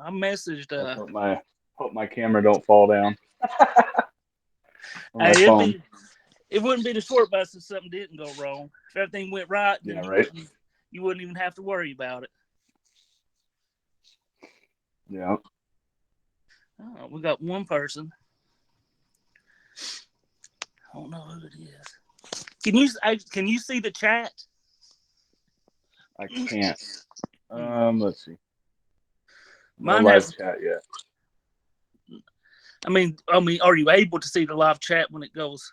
I messaged. I hope my camera don't fall down on my Hey, phone. it wouldn't be the short bus if something didn't go wrong. If everything went right, then Yeah, right. you wouldn't even have to worry about it. Yeah. Oh, we got one person. I don't know who it is. Can you see the chat? I can't. Hmm. Let's see. No Mine live has. chat yet. I mean, are you able to see the live chat when it goes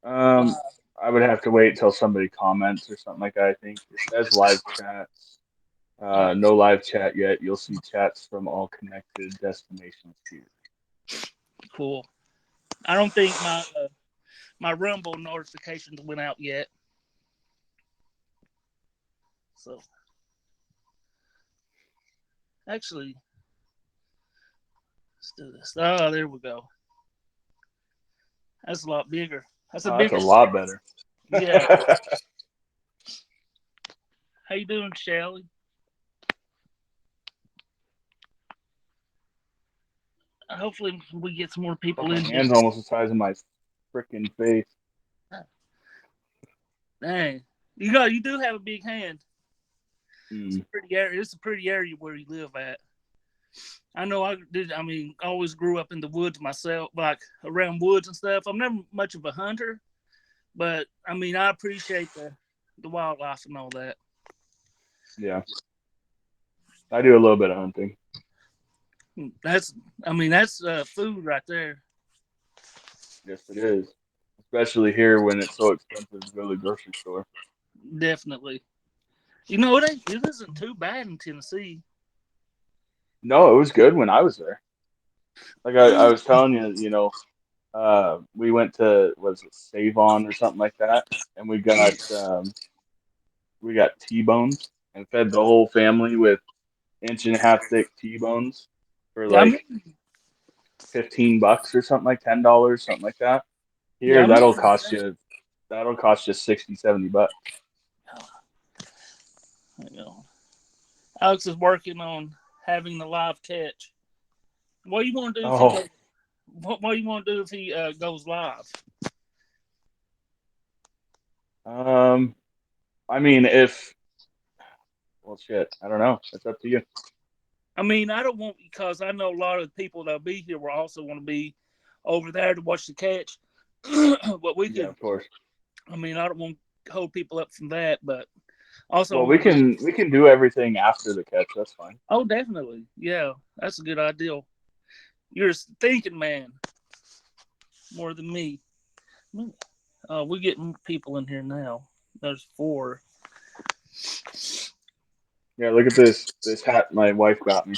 Um, live? I would have to wait till somebody comments or something like that. I think it says live chats. Oh, No live chat yet. You'll see chats from all connected destinations here. cool. I don't think my Rumble notifications went out yet. So actually, let's do this. Oh, there we go. That's a lot bigger. That's a Oh, that's a bigger. lot better. Yeah. How you doing, Shelly? Hopefully, we get some more But people my in here. hand's almost the size of my freaking face. Dang, you do have a big hand. It's a Mm. pretty area. It's a pretty area where you live at. I know I did. I mean, I always grew up in the woods myself, like around woods and stuff. I'm never much of a hunter, but I mean, I appreciate the wildlife and all that. Yeah, I do a little bit of hunting. That's, I mean, that's food right there. Yes, it is. Especially here when it's so expensive to go to the grocery store. Definitely. It isn't too bad in Tennessee. No, it was good when I was there. Like I was telling you, we went to was it Save On or something like that, and we got T-bones and fed the whole family with inch and a half thick T-bones for Yeah, I like mean, $15 or something, like $10, something like that. yeah, Here I that'll cost you 60, $70. you know, Alex is working on having the live catch. What do you want to do if he Oh, goes? What do you want to do if he goes live? um, I mean, if well, shit, I don't know. It's up to you. I mean, I don't want because I know a lot of the people that'll be here will also want to be over there to watch the catch. But we Yeah, could. of course. I mean, I don't want to hold people up from that, but also Well, we want to be. can we can do everything after the catch. That's fine. Oh, definitely. Yeah, that's a good idea. You're a thinking man more than me. We're getting people in here now. There's four. Yeah, look at this hat my wife got me.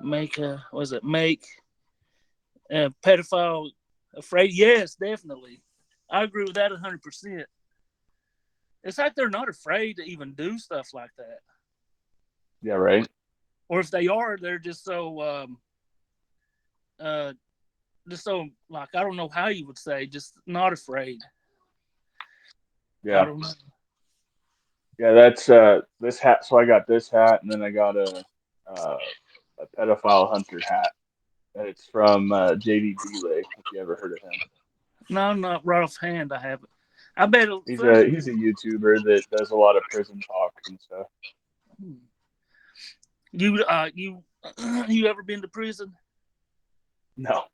Make a pedophile afraid? Yes, definitely. I agree with that 100%. It's like they're not afraid to even do stuff like that. Yeah, right. Or if they are, they're uh, just so, like, I don't know how you would say, just not afraid. I Yeah, don't know. yeah. That's this hat. So I got this hat, and then I got uh, a pedophile hunter hat. And it's from JD Delay. If you ever heard of him, No, not right offhand. I haven't. I bet it he's a funny. he's a YouTuber that does a lot of prison talks and stuff. You you ever been to prison? No,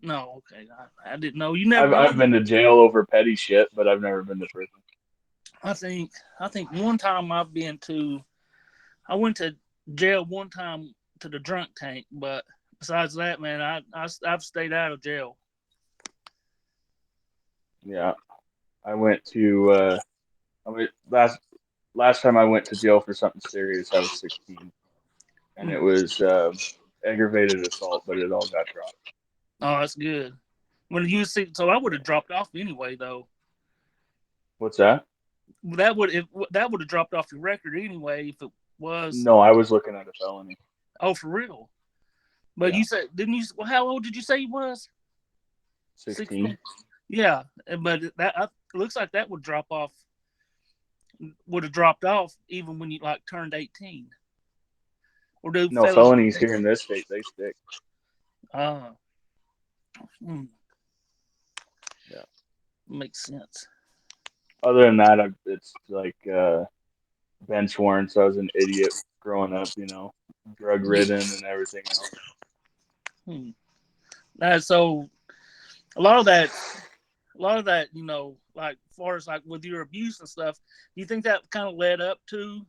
No, okay. I didn't know. You never. I've been to jail over petty shit, but I've never been to prison. I think one time I went to jail one time to the drunk tank, but besides that, man, I've stayed out of jail. Yeah, I went to I went last time I went to jail for something serious. I was 16, and it Hmm. was aggravated assault, but it all got dropped. Oh, that's good. When you see, so I would have dropped off anyway, though. What's that? That would have dropped off your record anyway if it was. No, I was looking at a felony. Oh, for real. But Yeah, you said, didn't you? Well, how old did you say you was? 16. 16. Yeah, but it looks like that would have dropped off even when you like turned 18. Or do No, felons? felonies here in this state, they stick. Uh, hmm, Yeah. makes sense. Other than that, it's like bench warrants. I was an idiot growing up, drug ridden and everything else. Hmm. So a lot of that, like as far as like with your abuse and stuff, do you think that kind of led up to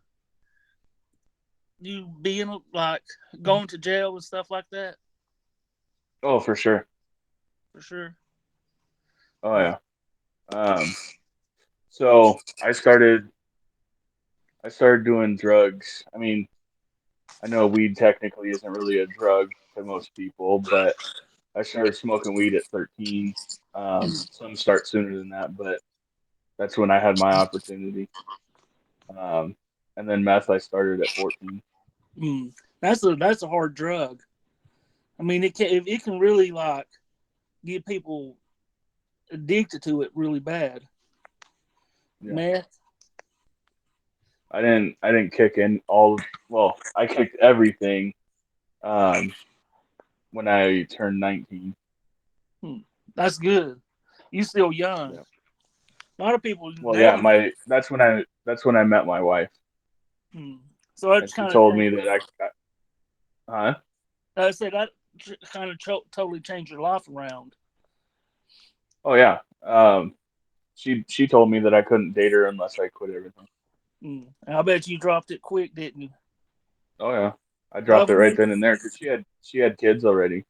you being like going to jail and stuff like that? Oh, for sure. For sure. Oh yeah. So I started doing drugs. I mean, I know weed technically isn't really a drug to most people, but I started smoking weed at 13. Some start sooner than that, but that's when I had my opportunity. Um, and then meth I started at 14. Mm. That's a hard drug. I mean, it can really like get people addicted to it really bad. Yeah. Meth. I didn't kick in well, I kicked everything um when I turned 19. Hmm. That's good. You still young. Yeah. A lot of people Well, yeah, nowadays. that's when I met my wife, Hmm. So that and she kind of told changed. me that huh? I said that kind of totally changed your life around. Oh yeah. She told me that I couldn't date her unless I quit everything. Hmm. I bet you dropped it quick, didn't you? Oh yeah. I dropped Well, it for right me. then and there because she had kids already,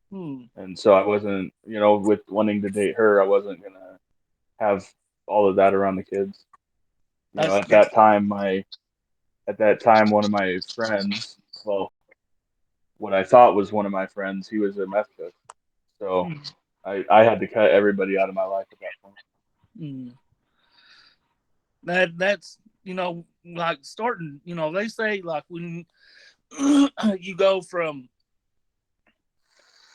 Hmm. and so I wasn't, with wanting to date her, I wasn't gonna have all of that around the kids. That's At that time, one of my friends, well, what I thought was one of my friends, he was a meth cook. So hmm. I had to cut everybody out of my life at that point. Hmm. That's like starting. They say like when you go from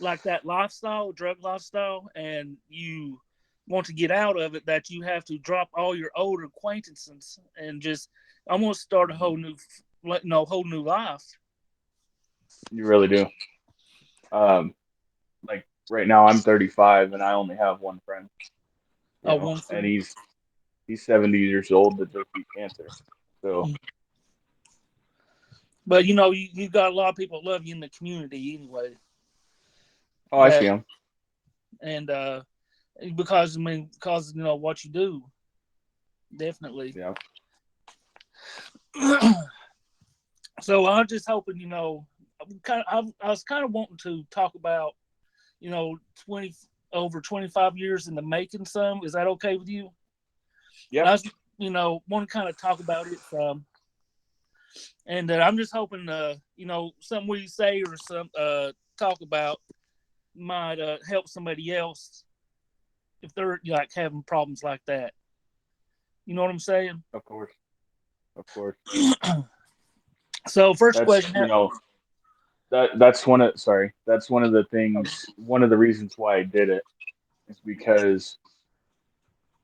like that lifestyle, drug lifestyle, and you want to get out of it, that you have to drop all your old acquaintances and just almost start a Mhm. whole new life. You really do. Um, like right now, I'm 35 and I only have one friend. Oh, one And friend. he's 70 years old that just beat cancer. So, But you got a lot of people that love you in the community anyway. oh, I see That him. and because what you do, definitely. Yeah. So I'm just hoping, I was kind of wanting to talk about, 20 over 25 years in the making. Some is that okay with you? Yeah. I was, want to kind of talk about it some, and I'm just hoping, something we say or some talk about might help somebody else if they're like having problems like that. You know what I'm saying? Of course. Of course. So first That's, question. that's one of the things, one of the reasons why I did it is because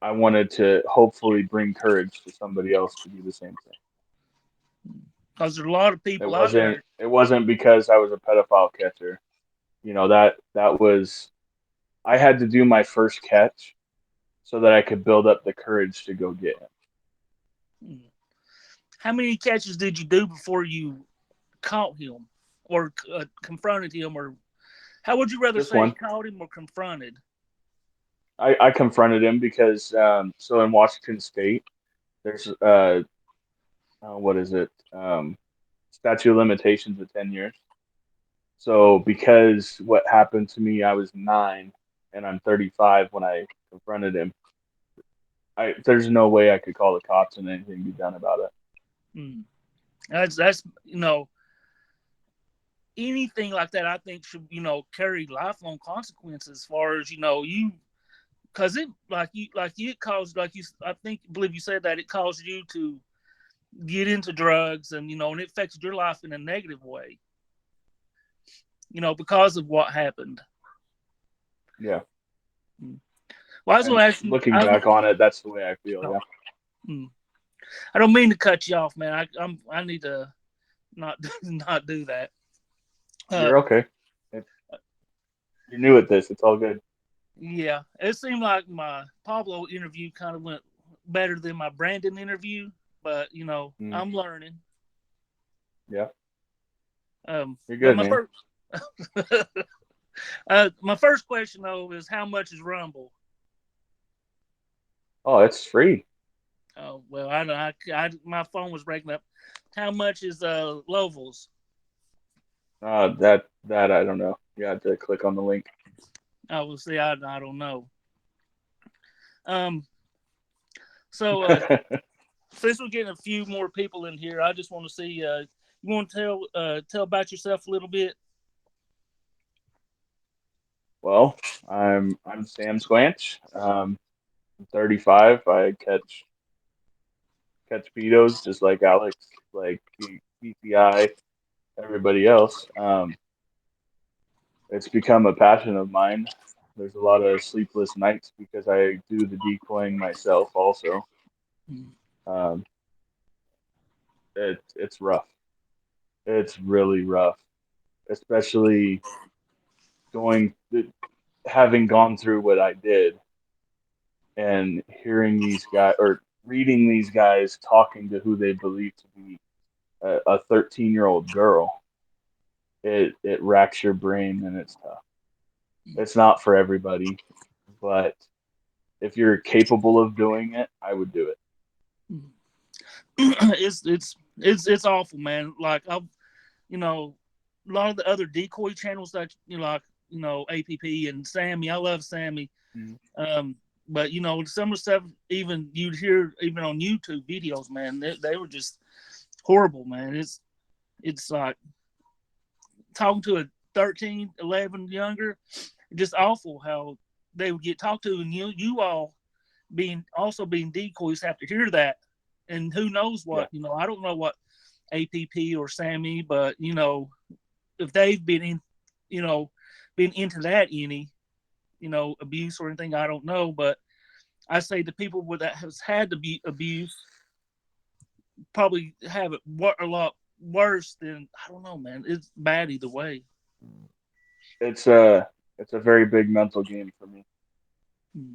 I wanted to hopefully bring courage to somebody else to do the same thing. Because there's a lot of It people out wasn't there. it wasn't because I was a pedophile catcher. That was I had to do my first catch so that I could build up the courage to go get him. How many catches did you do before you caught him or confronted him? Or how would you rather Just say one. caught him or confronted? I confronted him because so in Washington State there's what is it, statute of limitations of 10 years. So because what happened to me, I was 9 and I'm 35 when I confronted him. There's no way I could call the cops and anything be done about it. Hmm. That's anything like that. I think should carry lifelong consequences. As far as you because it it caused I believe you said that it caused you to get into drugs and it affected your life in a negative way. Because of what happened. Yeah. Hmm. Well, I was going And to ask you. looking back on it, that's the way I feel. Oh, Yeah. hmm. I don't mean to cut you off, man. I need to not not do that. Uh, You're okay. It's, you're new at this. It's all good. yeah, it seemed like my Pablo interview kind of went better than my Brandon interview, but Mm, I'm learning. yeah, you're But good, man. my first question though is how much is Rumble? Oh, it's free. Oh well, my phone was breaking up. How much is Lovell's? That I don't know. You have to click on the link. I will see. I don't know. Um, so since we're getting a few more people in here, I just want to see. You want to tell about yourself a little bit? Well, I'm Samsquanch. I'm 35. I catch pedos just like Alex, like PCI, everybody else. It's become a passion of mine. There's a lot of sleepless nights because I do the decoying myself also. Mm. Um, it's rough. It's really rough, especially going having gone through what I did and hearing these guys or reading these guys talking to who they believe to be a 13-year-old girl. It racks your brain and it's tough. It's not for everybody, but if you're capable of doing it, I would do it. It's awful, man. Like you know, a lot of the other decoy channels that like APP and Sammy. I love Sammy. Mm-hmm. Um, but some of the stuff even you'd hear even on YouTube videos, man. They were just horrible, man. It's like talking to a 13, 11 younger, just awful how they would get talked to, and you all being decoys have to hear that, and who knows Yeah, what I don't know what APP or Sammy, but if they've been in, been into that any, abuse or anything, I don't know, but I say the people that has had to be abused probably have it a lot worse than I don't know, man. It's bad either way. it's a it's a very big mental game for me. Hmm.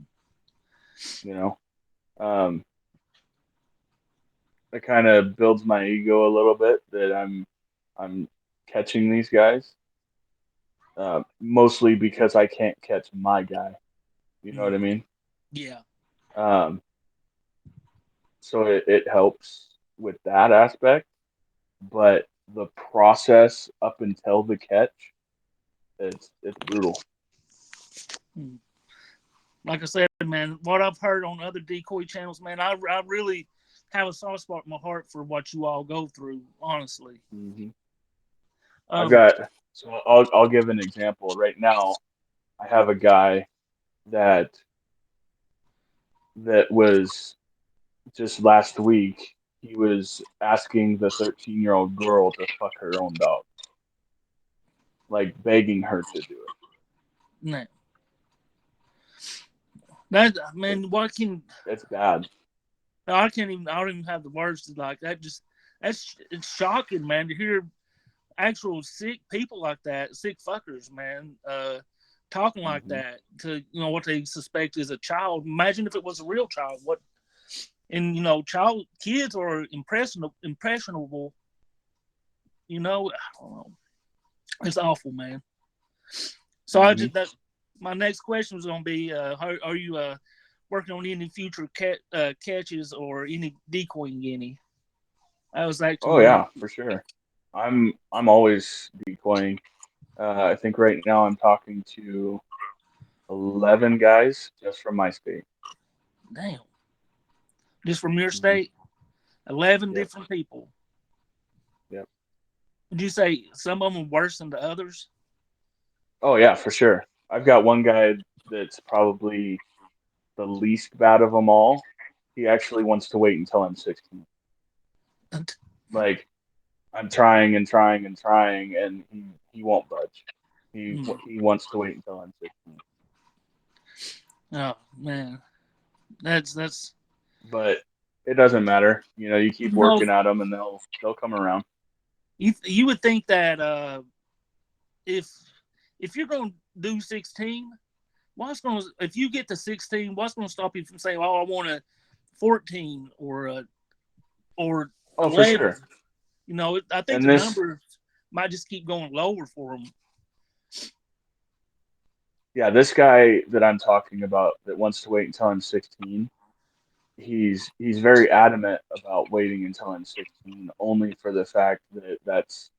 You know, um, it kind of builds my ego a little bit that I'm catching these guys, mostly because I can't catch my guy. You know what I mean? Yeah. Um, so it helps with that aspect, but the process up until the catch, it's brutal. Hmm. Like I said, man, what I've heard on other decoy channels, man, I really have a soft spot in my heart for what you all go through, honestly. Hmm. I've Um, got so I'll give an example. Right now, I have a guy that was just last week. He was asking the 13-year-old girl to fuck her own dog, like begging her to do it. nah, that It man, what can it's bad. I can't even I don't even have the words to like that. Just it's shocking, man, to hear actual sick people like that, sick fuckers, man, talking like Hmm. that to what they suspect is a child. Imagine if it was a real child. What and child kids are impressionable. I don't know. It's awful, man. So I Hmm. just that my next question was gonna be, how are you working on any future catches or any decoying any? That was actually Oh one of yeah, for sure. I'm always decoying. I think right now I'm talking to 11 guys just from my state. damn, just from your Hmm. state, 11 Yep, different people. yep. Would you say some of them are worse than the others? Oh yeah, for sure. I've got one guy that's probably the least bad of them all. He actually wants to wait until I'm 16. Like I'm trying and trying and trying, and he won't budge. He wants to wait until I'm 16. Oh man, that's But it doesn't matter. You know, you keep no. working at them, and they'll come around. You would think that if you're gonna do 16, what's gonna if you get to 16, what's gonna stop you from saying, "Oh, I want a 14 or Oh, for 11?" sure. I think And the this, numbers might just keep going lower for them. yeah, this guy that I'm talking about that wants to wait until I'm 16, he's very adamant about waiting until I'm 16, only for the fact that that's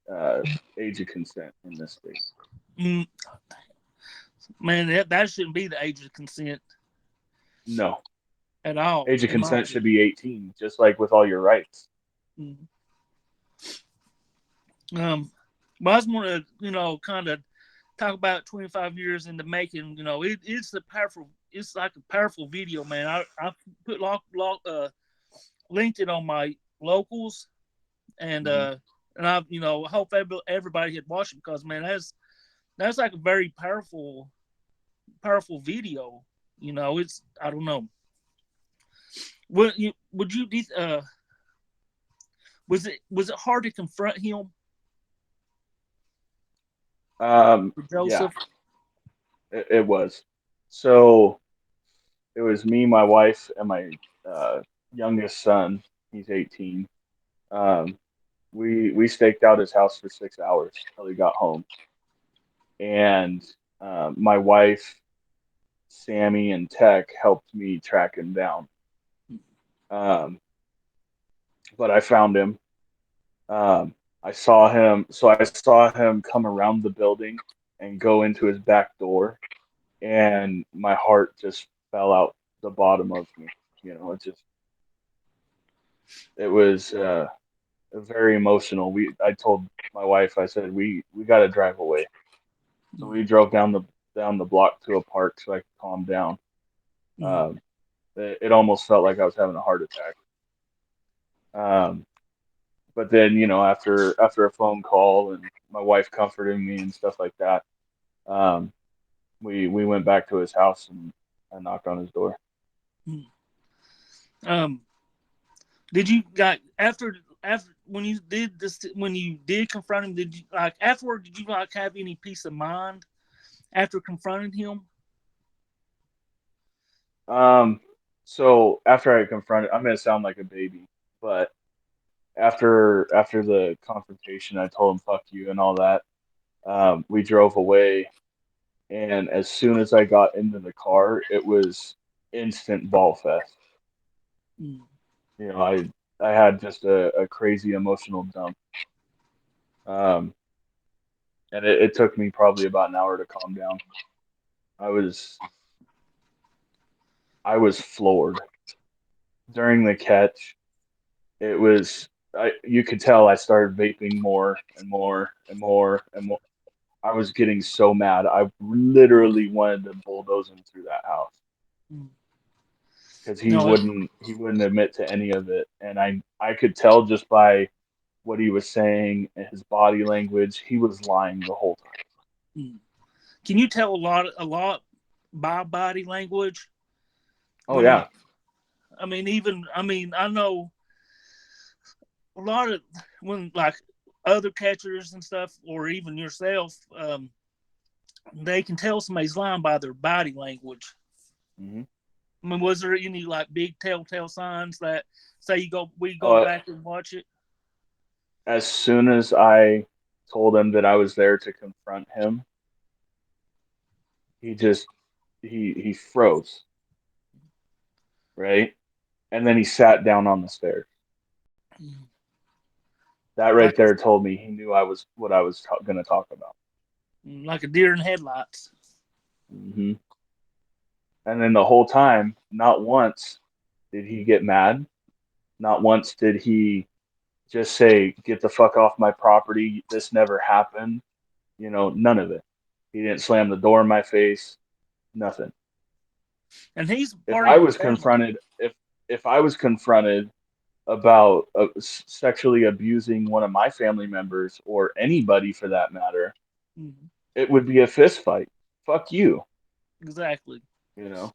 age of consent in this state. Mm, man, that shouldn't be the age of consent No, at all, age of in my consent should opinion. be 18, just like with all your rights. Mm. But I just want to, kind of talk about 25 years in the making. It's like a powerful video, man. I put linked it on my locals, and Hmm. I, hope everybody had watched it because, man, that's like a very powerful video. It's I don't know. Would you was it hard to confront him, Yeah, Joseph? it was. So it was me, my wife, and my uh, youngest son. He's 18. Um, we staked out his house for 6 hours till he got home, and my wife, Sammy, and Tech helped me track him down. Um, but I found him. I saw him, so I saw him come around the building and go into his back door, and my heart just fell out the bottom of me. It was very emotional. I told my wife, I said we got to drive away. So we drove down the block to a park so I could calm down. Mm, Um, it almost felt like I was having a heart attack. Um, but then after a phone call and my wife comforting me and stuff like that, um, we went back to his house and I knocked on his door. mm. Um, did you got after when you did confront him? Did you like afterward? Did you like have any peace of mind after confronting him? Um, so after I confronted, I'm gonna sound like a baby, but after the confrontation, I told him "fuck you" and all that. We drove away, and as soon as I got into the car, it was instant ball fest. Mm, You know, I had just a crazy emotional dump. Um, and it took me probably about an hour to calm down. I was I was floored during the catch. It was you could tell I started vaping more and more and more and more. I was getting so mad. I literally wanted to bulldoze him through that house mm. because No, it, he wouldn't admit to any of it, and I could tell just by what he was saying and his body language, he was lying the whole time. mm. Can you tell a lot by body language Oh when yeah. I know a lot of when like other catchers and stuff or even yourself, they can tell somebody's lying by their body language. Hmm. I mean, was there any like big telltale signs that say we go Oh, back and watch it? as soon as I told him that I was there to confront him, he just he froze, right? And then he sat down on the stairs. That right Like there told me he knew I was what I was going to talk about. like a deer in headlights. Hmm. And then the whole time, not once did he get mad. Not once did he just say, "Get the fuck off my property. This never happened." None of it. He didn't slam the door in my face. Nothing. And he's If part of I your was family. confronted, if I was confronted about sexually abusing one of my family members or anybody for that matter, Mhm. it would be a fist fight. Fuck you. Exactly. You know,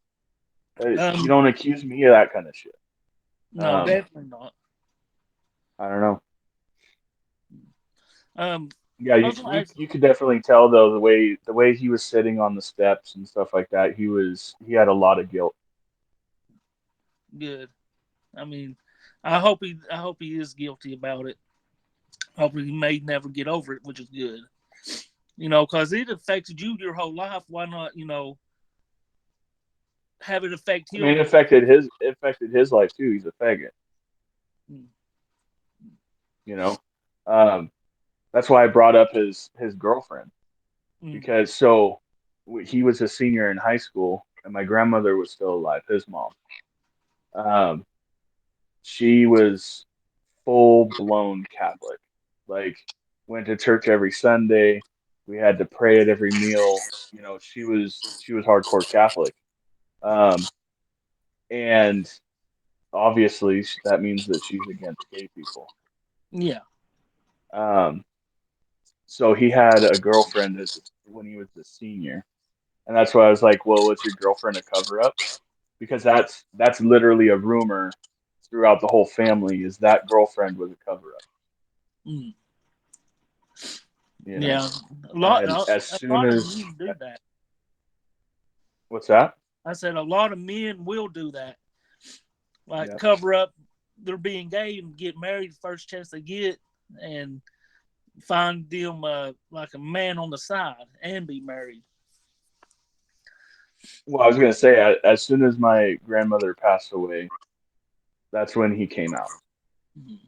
you Um, don't accuse me of that kind of shit. no, Um, definitely not. I don't know. Um, Yeah, I you, was gonna you ask, you could definitely tell though the way he was sitting on the steps and stuff like that. He had a lot of guilt. good. I mean, I hope he is guilty about it. Hopefully, he may never get over it, which is good. Because it affected you your whole life. Why not, have it affect I mean, him? it affected his life too. He's a faggot, Mm, you know. Um, that's why I brought up his girlfriend mm, because he was a senior in high school and my grandmother was still alive. His mom, um, she was full blown Catholic, like went to church every Sunday. We had to pray at every meal. She was hardcore Catholic. Um, and obviously that means that she's against gay people. yeah. Um, so he had a girlfriend when he was a senior, and that's why I was like, "Well, was your girlfriend a cover up?" Because that's literally a rumor throughout the whole family is that girlfriend was a cover up. Mm, You know, yeah. and as A soon lot of as men do that. what's that? I said a lot of men will do that. Like Yeah. cover up they're being gay and get married the first chance they get, and find them like a man on the side and be married. Well, I was gonna say as soon as my grandmother passed away, that's when he came out. Mm.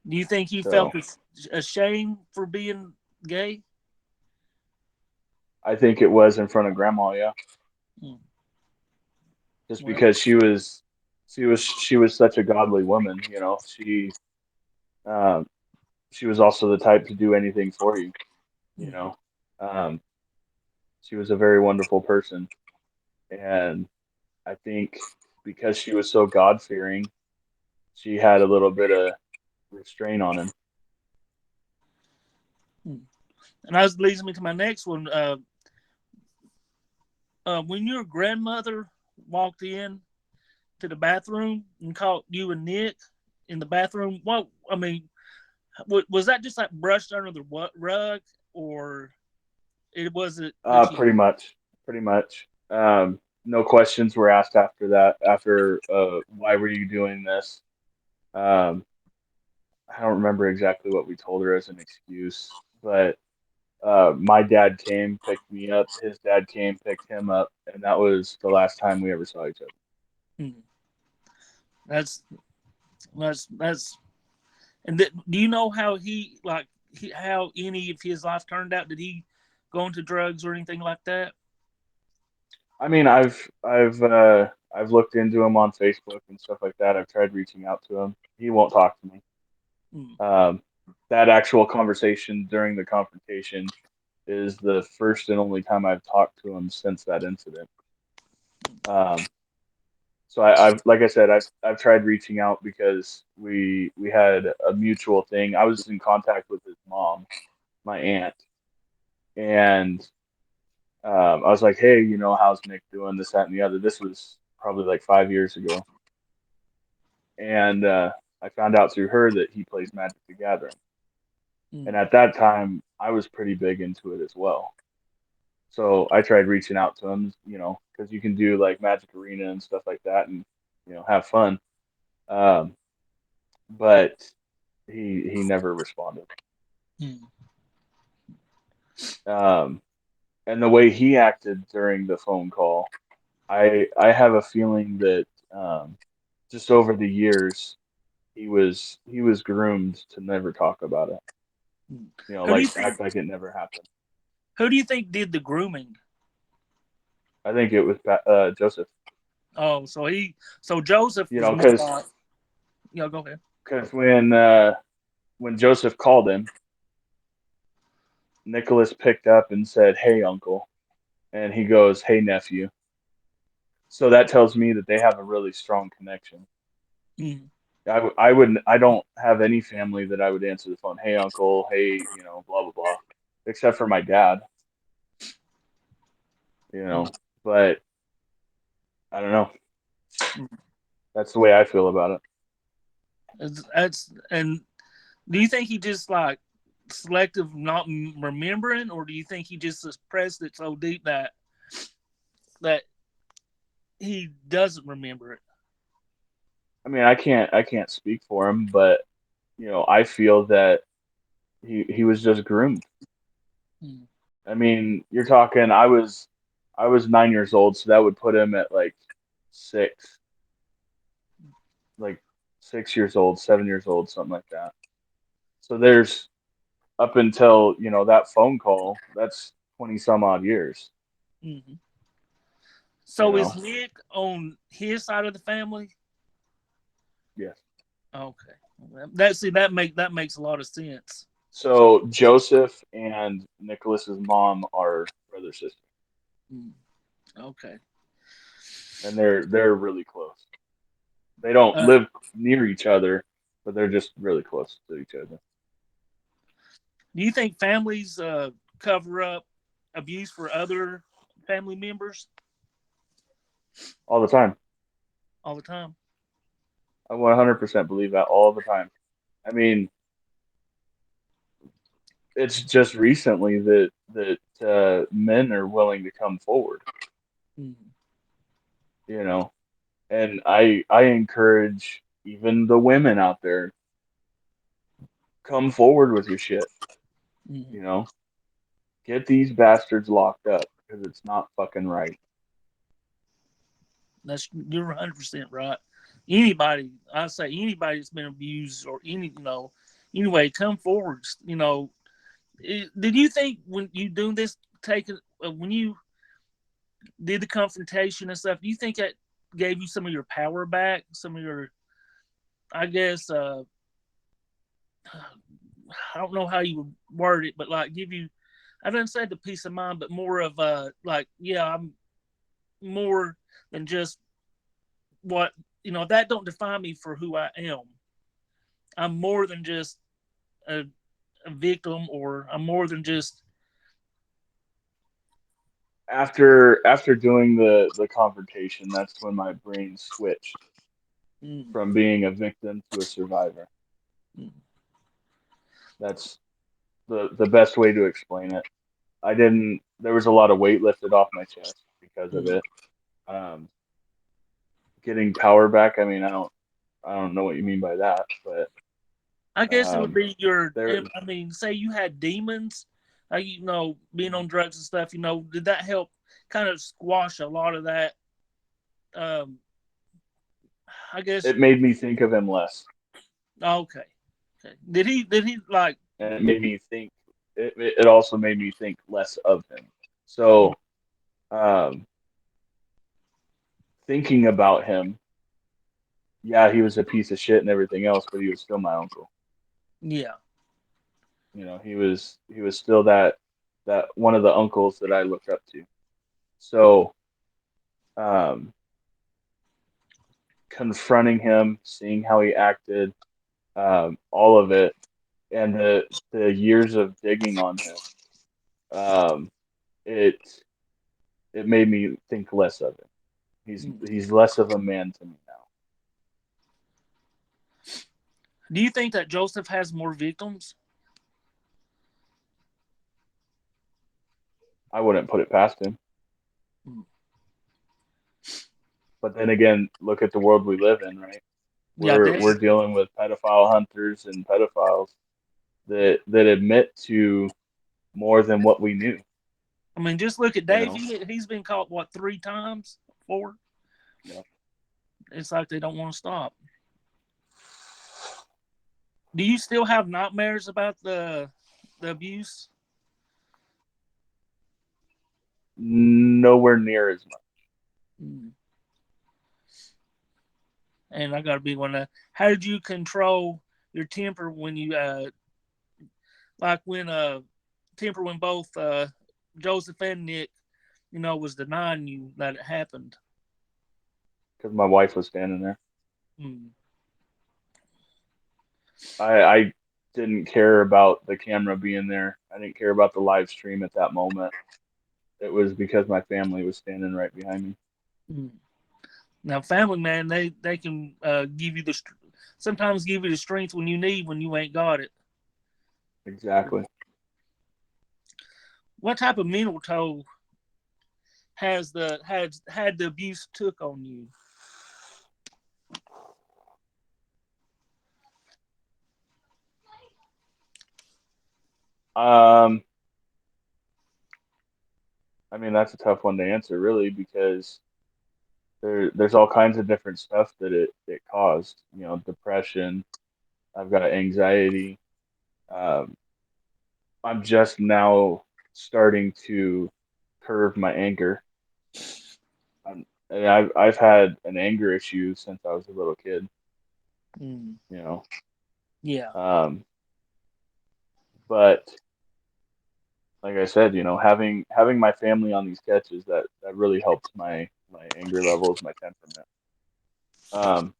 Do you think he felt So ashamed for being gay? I think it was in front of grandma, yeah, Mm. just Well, because she was such a godly woman, um, she was also the type to do anything for you, you mm. know. Um, she was a very wonderful person, and I think because she was so God fearing, she had a little bit of restraint on him. Mm. And that leads me to my next one. When your grandmother walked in to the bathroom and caught you and Nick in the bathroom, what I mean, was that just like brushed under the rug, or it was it that she? Pretty much, pretty much. No questions were asked after that. After why were you doing this? Um, I don't remember exactly what we told her as an excuse, but my dad came, picked me up. His dad came, picked him up, and that was the last time we ever saw each other. Hmm, that's that's. And do you know how how any of his life turned out? Did he go into drugs or anything like that? I mean, I've looked into him on Facebook and stuff like that. I've tried reaching out to him. He won't talk to me. Hmm. Um, that actual conversation during the confrontation is the first and only time I've talked to him since that incident. Um, so I've like I said, I've tried reaching out because we had a mutual thing. I was in contact with his mom, my aunt, and I was like, hey, how's Nick doing? This, that, and the other. This was probably like 5 years ago, and I found out through her that he plays Magic the Gathering, and Hmm. at that time, I was pretty big into it as well. So I tried reaching out to him, because you can do like Magic Arena and stuff like that, and have fun. Um, but he never responded. Hmm. Um, and the way he acted during the phone call, I have a feeling that just over the years he was groomed to never talk about it. Hmm. Who do you Like think? act like it never happened. Who do you think did the grooming? I think it was Joseph. Oh, so Joseph was more Because like, go ahead. when Joseph called him, Nicholas picked up and said, "Hey, uncle," and he goes, "Hey, nephew." So that tells me that they have a really strong connection. Hmm. I wouldn't. I don't have any family that I would answer the phone. Hey, uncle. Hey, blah blah blah, except for my dad. You know, but I don't know. Hmm. That's the way I feel about it. That's and Do you think he just like selective not remembering, or do you think he just suppressed it so deep that he doesn't remember it? I mean, I can't speak for him, but I feel that he was just groomed. Hmm. I mean, you're talking. I was 9 years old, so that would put him at six, like 6 years old, 7 years old, something like that. So there's up until that phone call. That's 20 some odd years. Hmm. You So is know. Nick on his side of the family? Yes. Okay, that makes a lot of sense. So Joseph and Nicholas's mom are brother sister, Hmm. Okay. and they're really close. They don't Uh, live near each other, but they're just really close to each other do you think families cover up abuse for other family members all the time. all the time? I 100% believe that all the time. I mean, it's just recently that men are willing to come forward, Hmm. you know, and I encourage even the women out there, come forward with your shit, Hmm. you know, get these bastards locked up because it's not fucking right. You're 100% right. Anybody, I say anybody that's been abused or anyway, come forward. Did you think when you doing this, taking when you did the confrontation and stuff, do you think that gave you some of your power back, some of your, I guess, I don't know how you would word it, but like give you, I didn't say the peace of mind, but more of like, yeah, I'm more than just what that don't define me for who I am. I'm more than just a, a victim, or I'm more than just. After doing the confrontation, that's when my brain switched Mm, from being a victim to a survivor. mm, That's the best way to explain it. I didn't. There was a lot of weight lifted off my chest because of mm. it. Um, Getting power back. I mean, I don't know what you mean by that, but I guess it would um, be your. there I mean, say you had demons, being on drugs and stuff. Did that help kind of squash a lot of that? Um, I guess. it made me think of him less, Okay. Okay. Did he like? and it made me think. It also made me think less of him. So um, thinking about him, yeah, he was a piece of shit and everything else, but he was still my uncle. Yeah. He was still that one of the uncles that I looked up to. So um, confronting him, seeing how he acted, all of it, and the years of digging on him, um, it it made me think less of him. Mm. He's less of a man to me now. Do you think that Joseph has more victims? I wouldn't put it past him. Mm. But then again, look at the world we live in, right? Yeah, We're dealing with pedophile hunters and pedophiles that admit to more than what we knew. I mean, just look at You Dave. know, He's been caught what, 3 times, 4? yeah. It's like they don't want to stop. Do you still have nightmares about the abuse? Nowhere near as much. Mm. And I got to be one of. How did you control your temper when you like when temper when both Joseph and Nick, was denying you that it happened? Because my wife was standing there. Mm. I didn't care about the camera being there. I didn't care about the live stream at that moment. It was because my family was standing right behind me. Mm. Now, family man, they can give you sometimes give you the strength when you need when you ain't got it. Exactly. What type of mental toll has had the abuse took on you? Um, I mean, that's a tough one to answer, really, because there's all kinds of different stuff that it caused. You know, depression. I've got anxiety. Um, I'm just now starting to curve my anger. And I've had an anger issue since I was a little kid. Mm. You know, Yeah. um, but like I said, you know, having my family on these catches that really helps my anger levels, my temperament. Um,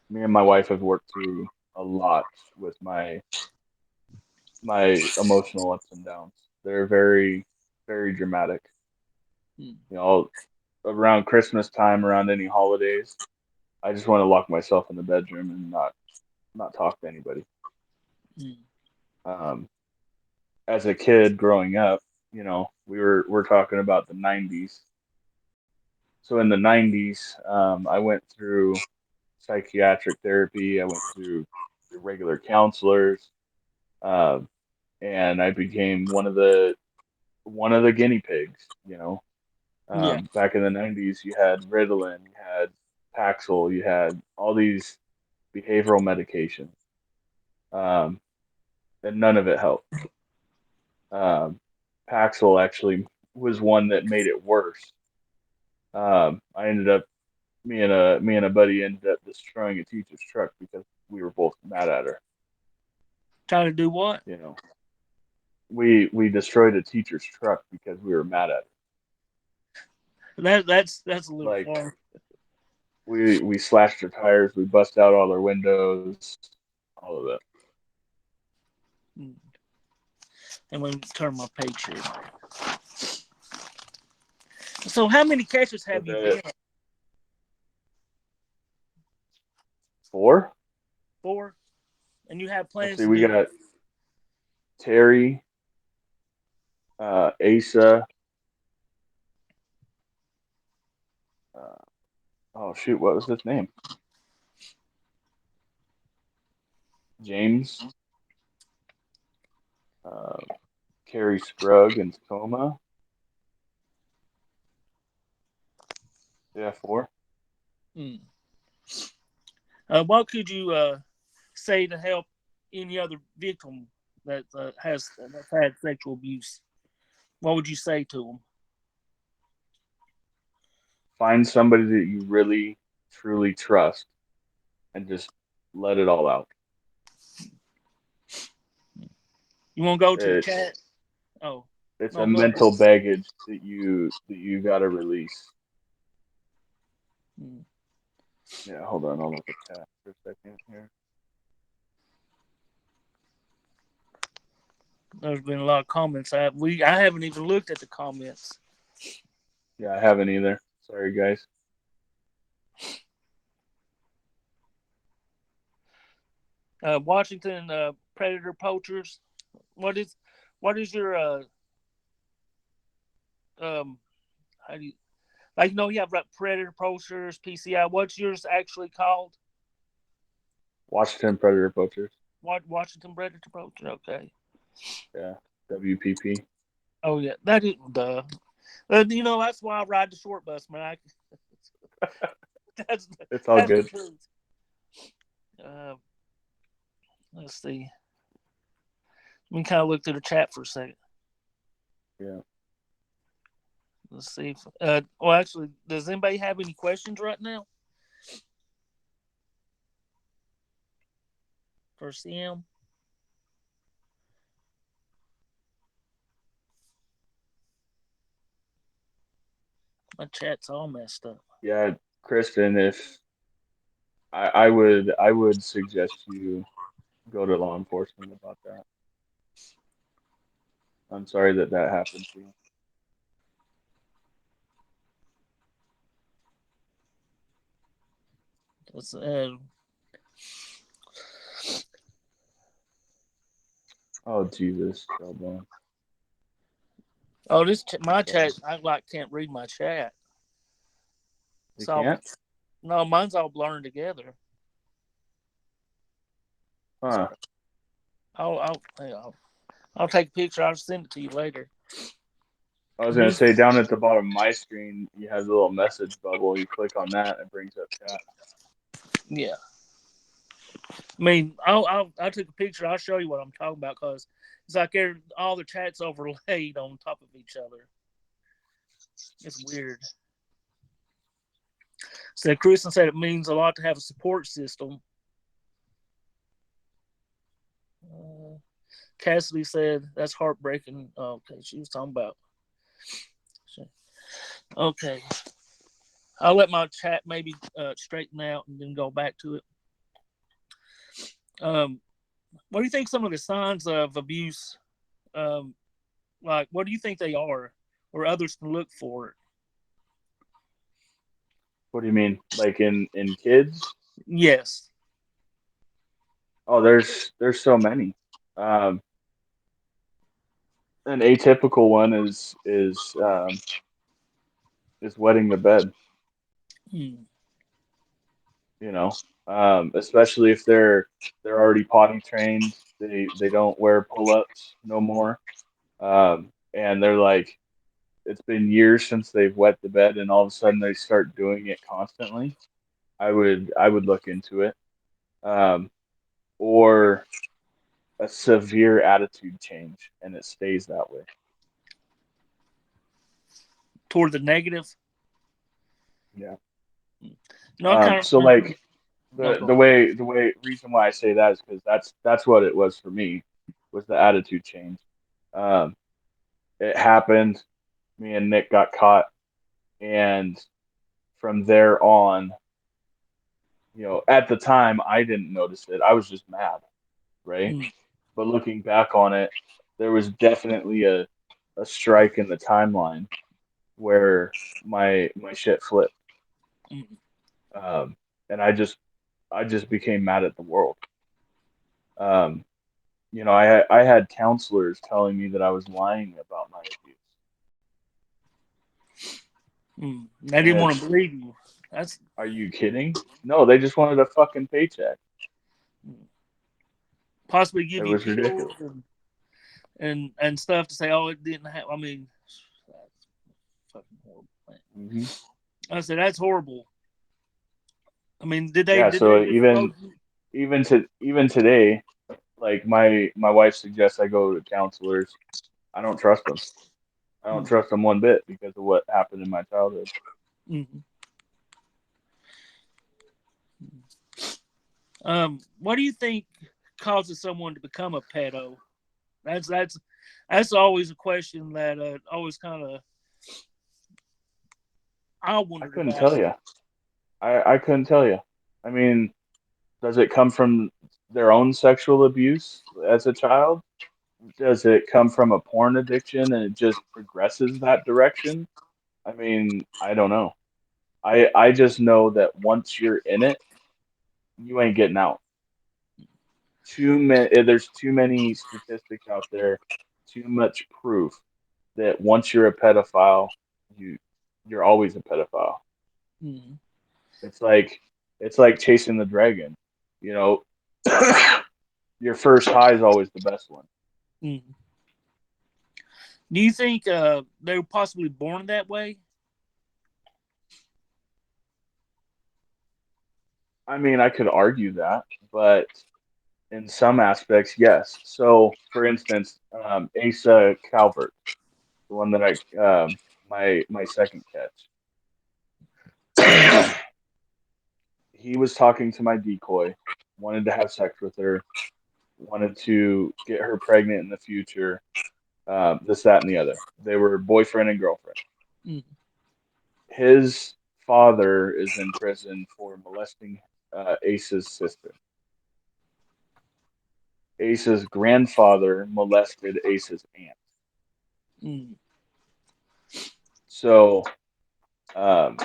Me and my wife have worked through a lot with my emotional ups and downs. They're very dramatic. Mm. You know, around Christmas time, around any holidays, I just want to lock myself in the bedroom and not talk to anybody. Mm. Um, as a kid growing up, you know, we're talking about the '90s. So in the '90s, I went through psychiatric therapy. I went through regular counselors, uh, and I became one of the guinea pigs. You know, Yeah. back in the '90s, you had Ritalin, you had Paxil, you had all these behavioral medications, um, and none of it helped. Um, Paxil actually was one that made it worse. I ended up me and a buddy ended up destroying a teacher's truck because we were both mad at her. Trying to do what? You know, we destroyed a teacher's truck because we were mad at her. That's a little Like far. we slashed her tires, we bust out all her windows, all of it. Mm. And let me turn my page here. So, how many catches So have you the been at? four. For? And you have Let's plans see, to we do? got Terry, Asa. Uh, oh shoot, what was his name? James, uh, Carrie Scrugg, and Tacoma. Yeah, four. Mm. What could you say to help any other victim that's had sexual abuse? What would you say to them? Find somebody that you really truly trust and just let it all out. You want to go to the chat? It's Oh, it's no, a go. mental baggage that you got to release. Mm. Yeah, hold on, I'll look at chat for a second here. There's been a lot of comments. I haven't even looked at the comments. Yeah, I haven't either. Sorry, guys. Washington predator poachers. What is what is your um how do you like you have like predator poachers PCI? What's yours actually called? Washington Predator Poachers. What Washington predator poacher? Okay. Yeah, WPP. Oh yeah, that is duh. That's why I ride the short bus, man. That's It's all that's the good. truth. Uh, let's see. Let me kind of look through the chat for a second. Yeah. Let's see. Well, actually, does anybody have any questions right now for CM? My chat's all messed up. Yeah, Kristen, if I would suggest you go to law enforcement about that. I'm sorry that happened to you. Let's, Oh Jesus, God damn. Oh, my Sorry. chat. I like can't read my chat. You It's all can't? no, mine's all blurring together. Huh. So I'll take a picture. I'll send it to you later. I was gonna Me, say down at the bottom of my screen you have a little message bubble. You click on that and it brings up chat. yeah. I mean, I took a picture. I'll show you what I'm talking about because it's like all the chats overlaid on top of each other. It's weird. So Kristen said it means a lot to have a support system. Uh, Cassidy said that's heartbreaking. Oh, okay, she was talking about. Okay, I'll let my chat maybe straighten out and then go back to it. Um, what do you think some of the signs of abuse, um, like, what do you think they are, or others can look for it? What do you mean? Like in kids? Yes. Oh, there's so many. Um, an atypical one is wetting the bed. Hmm. You know, especially if they're already potty trained. They don't wear pull ups no more. And they're like, it's been years since they've wet the bed, and all of a sudden they start doing it constantly. I would look into it. Um, or a severe attitude change, and it stays that way. Toward the negative. Yeah. No, I kind So of. like No, the go the ahead. way the way reason why I say that is because that's what it was for me was the attitude change. Um, it happened. Me and Nick got caught, and from there on, at the time I didn't notice it. I was just mad, right? Mm, But looking back on it, there was definitely a strike in the timeline where my shit flipped. mm. And I just became mad at the world. Um, I had counselors telling me that I was lying about my abuse, They and didn't want to it's, believe you. That's are you kidding? No, they just wanted a fucking paycheck. possibly It give you was pills ridiculous. and stuff to say, oh, it didn't happen. I mean, that's fucking horrible. Hmm. I said that's horrible. I mean, Yeah, did they so disclose? even today, like my wife suggests I go to counselors. I don't trust them. I don't Mm-hmm. trust them one bit because of what happened in my childhood. Mm-hmm. What do you think causes someone to become a pedo? That's that's that's always a question that always kind of I I wondered couldn't about. tell you. I couldn't tell you. I mean, does it come from their own sexual abuse as a child? Does it come from a porn addiction and it just progresses that direction? I mean, I don't know. I just know that once you're in it, you ain't getting out. There's too many statistics out there, too much proof that once you're a pedophile, you you're always a pedophile. Mm-hmm. It's like chasing the dragon. You know, your first high is always the best one. Mm-hmm. Do you think they were possibly born that way? I mean, I could argue that, but in some aspects, yes. So, for instance, Asa Calvert, the one that my second catch, he was talking to my decoy, wanted to have sex with her, wanted to get her pregnant in the future, this, that, and the other. They were boyfriend and girlfriend. Mm-hmm. His father is in prison for molesting Asa's sister. Asa's grandfather molested Asa's aunt. Mm-hmm. So um,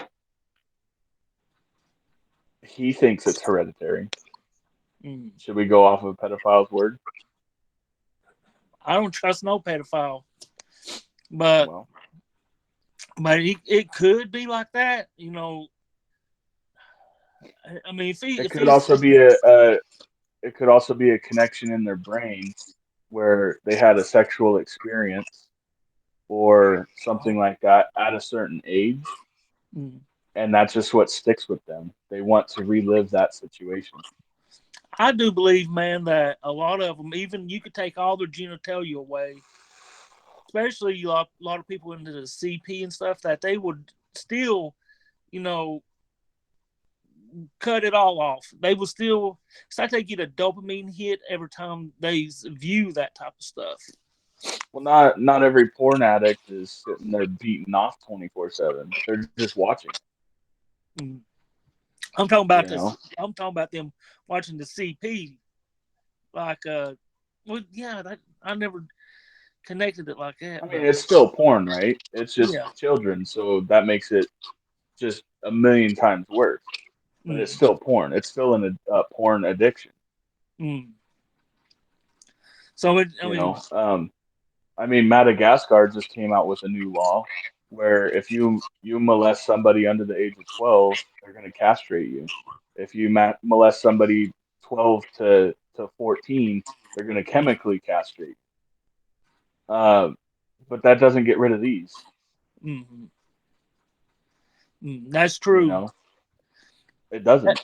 he thinks it's hereditary. Mm-hmm. Should we go off of a pedophile's word? I don't trust no pedophile. But Well, it could be like that, you know. I mean, it if could he's also be a connection in their brain where they had a sexual experience or something like that at a certain age, Mm. and that's just what sticks with them. They want to relive that situation. I do believe, man, that a lot of them, even you could take all their genitalia away, especially a lot of people into the CP and stuff, that they would still, you know, cut it all off. They will still, it's like they get a dopamine hit every time they view that type of stuff. Well, not every porn addict is sitting there beating off 24/7. They're just watching. Mm. I'm talking You about know, this. I'm talking about them watching the CP. Like, well, yeah, I never connected it like I that, mean, but it's still porn, right? It's just yeah. children, so that makes it just a million times worse. But it's Mm, still porn. It's still a porn addiction. mm. So I You mean, know, I mean, Madagascar just came out with a new law where if you molest somebody under the age of 12, they're going to castrate you. If you molest somebody 12 to 14, they're going to chemically castrate you. But that doesn't get rid of these. mm, that's You true. know, it doesn't.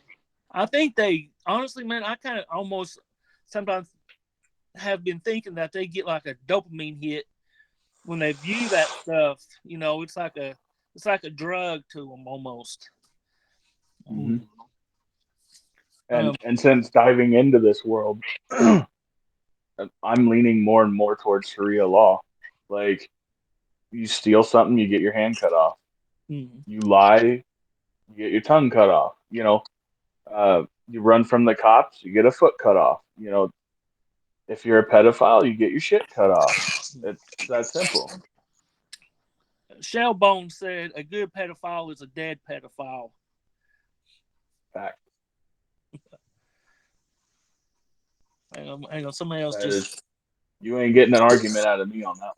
I think they honestly, man, I kind of almost sometimes have been thinking that they get like a dopamine hit when they view that stuff. You know, it's like a drug to them almost. Hmm. Mm. And since diving into this world, I'm leaning more and more towards Sharia law. Like, you steal something, you get your hand cut off. mm, You lie, you get your tongue cut off. You run from the cops, you get a foot cut off. If you're a pedophile, you get your shit cut off. It's that simple. Shellbone said a good pedophile is a dead pedophile. Fact. Hang on, somebody else That is, just you ain't getting an argument out of me on that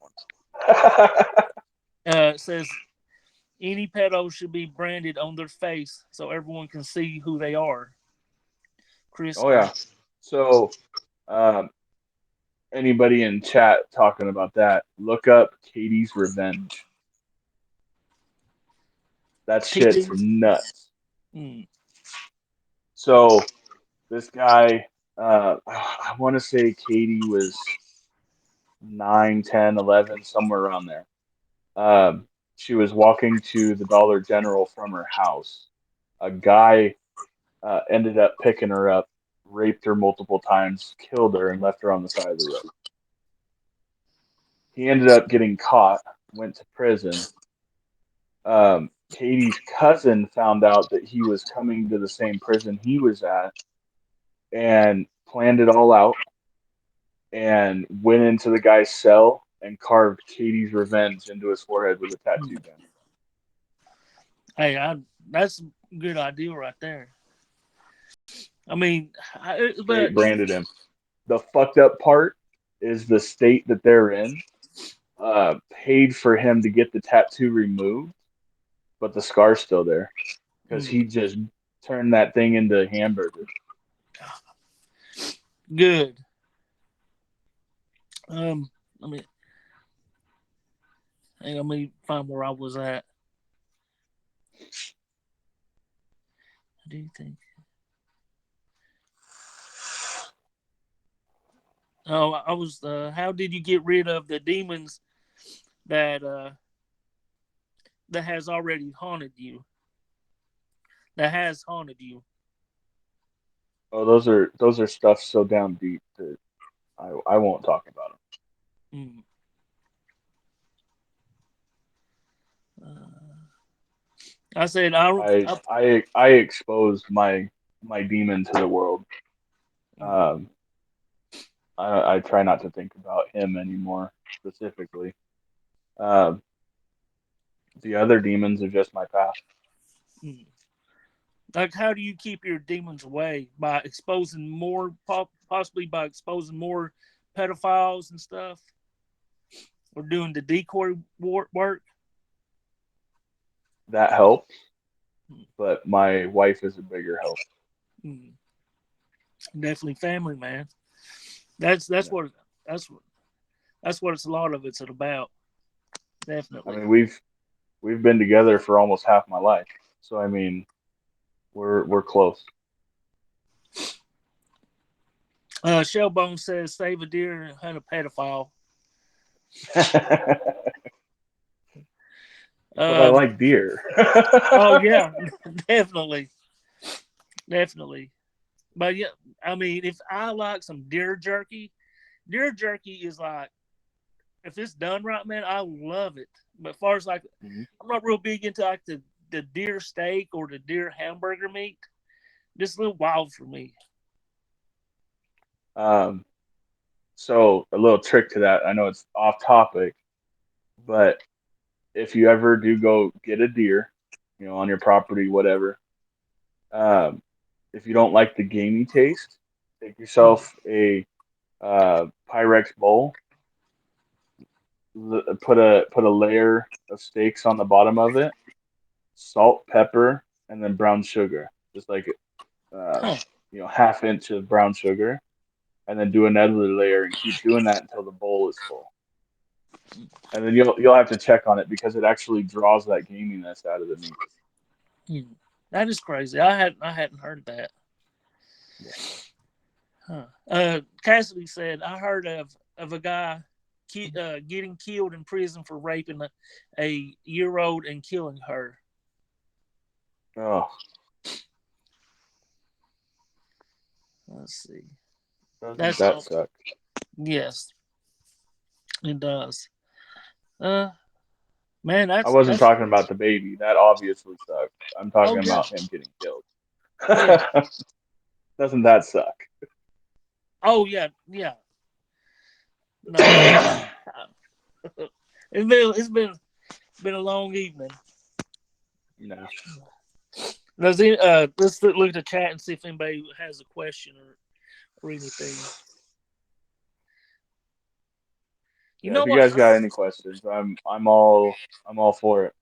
one. says any pedo should be branded on their face so everyone can see who they are. Chris, Oh yeah. So, um, anybody in chat talking about that, look up Katie's Revenge. That shit's TD. nuts. Mm, So this guy, I want to say Katie was 9, 10, 11, somewhere around there. She was walking to the Dollar General from her house. A guy ended up picking her up, raped her multiple times, killed her, and left her on the side of the road. He ended up getting caught, went to prison. Katie's cousin found out that he was coming to the same prison he was at and planned it all out and went into the guy's cell and carved Katie's Revenge into his forehead with a tattoo mm. gun. Hey, that's a good idea right there. I mean, but Straight branded him. The fucked up part is the state that they're in paid for him to get the tattoo removed, but the scar's still there because mm, he just turned that thing into a hamburger. good. Let me hang on, let me find where I was at. Do you think? Oh, I was. How did you get rid of the demons that that has already haunted you? That has haunted you. Oh, those are stuff so down deep that I won't talk about them. Mm. Uh, I said I don't. I exposed my demon to the world. Um, I try not to think about him anymore specifically. Um, the other demons are just my past. mm. Like, how do you keep your demons away by exposing more, possibly by exposing more pedophiles and stuff? or doing the decoy work. That helps, but my wife is a bigger help. Mm, definitely family, man. That's Yeah. what that's what that's what it's a lot of it's about. I Definitely. mean, we've been together for almost half my life, so I mean, we're close. Shellbone says save a deer and hunt a pedophile. But I Um, like deer. oh yeah, definitely, definitely. But yeah, I mean, if I like some deer jerky is like if it's done right, man, I love it. But as far as like, Mhm. I'm not real big into like the deer steak or the deer hamburger meat. Just a little wild for me. Um, so a little trick to that. I know it's off topic, but if you ever do go get a deer, on your property, whatever, um, if you don't like the gamey taste, take Mm. yourself a Pyrex bowl, put a layer of steaks on the bottom of it, salt, pepper, and then brown sugar, just like uh, Huh. 1/2 inch of brown sugar, and then do another layer and keep doing that until the bowl is full. And then you'll have to check on it because it actually draws that gaminess out of the meat. Hmm. That is crazy. I hadn't heard that. Yeah. Huh. Cassidy said I heard of a guy getting killed in prison for raping a year old and killing her. Oh, Let's see. doesn't That's that all. suck? Yes, it does. Uh, man, I that's wasn't that's. talking about the baby. That obviously sucks. I'm talking Oh yeah, about him getting killed. yeah. Doesn't that suck? Oh yeah, yeah. No, that it's been a long evening. No. Let's look at the chat and see if anybody has a question or anything. You Yeah, know if you what? guys got any questions, I'm all for it.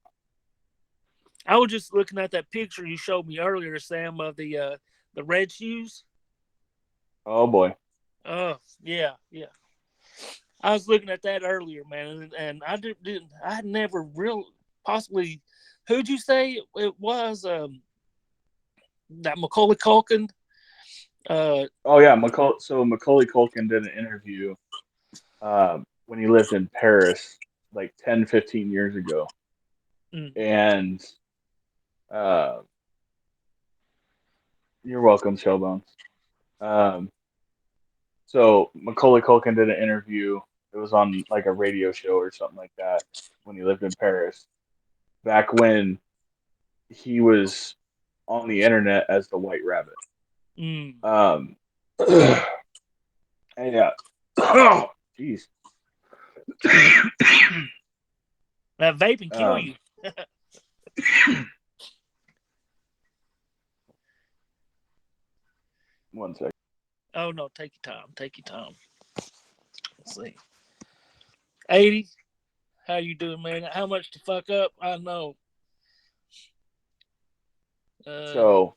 I was just looking at that picture you showed me earlier, Sam, of the red shoes. Oh boy. Oh yeah, yeah. I was looking at that earlier, man, and I didn't. I had never real possibly. Who'd you say it was? That Macaulay Culkin. Uh, Oh yeah, Macaulay Culkin did an interview when he lived in Paris like 10, 15 years ago. mm, And uh, you're welcome, Showbones. Um, so Macaulay Culkin did an interview. It was on like a radio show or something like that when he lived in Paris. Back when he was on the internet as the White Rabbit. mm. Um, and yeah, oh, jeez. That vaping kill Um, you. one second. Oh no, take your time. Take your time. Let's see. 80. How you doing, man? How much to fuck up? I know. Uh, So,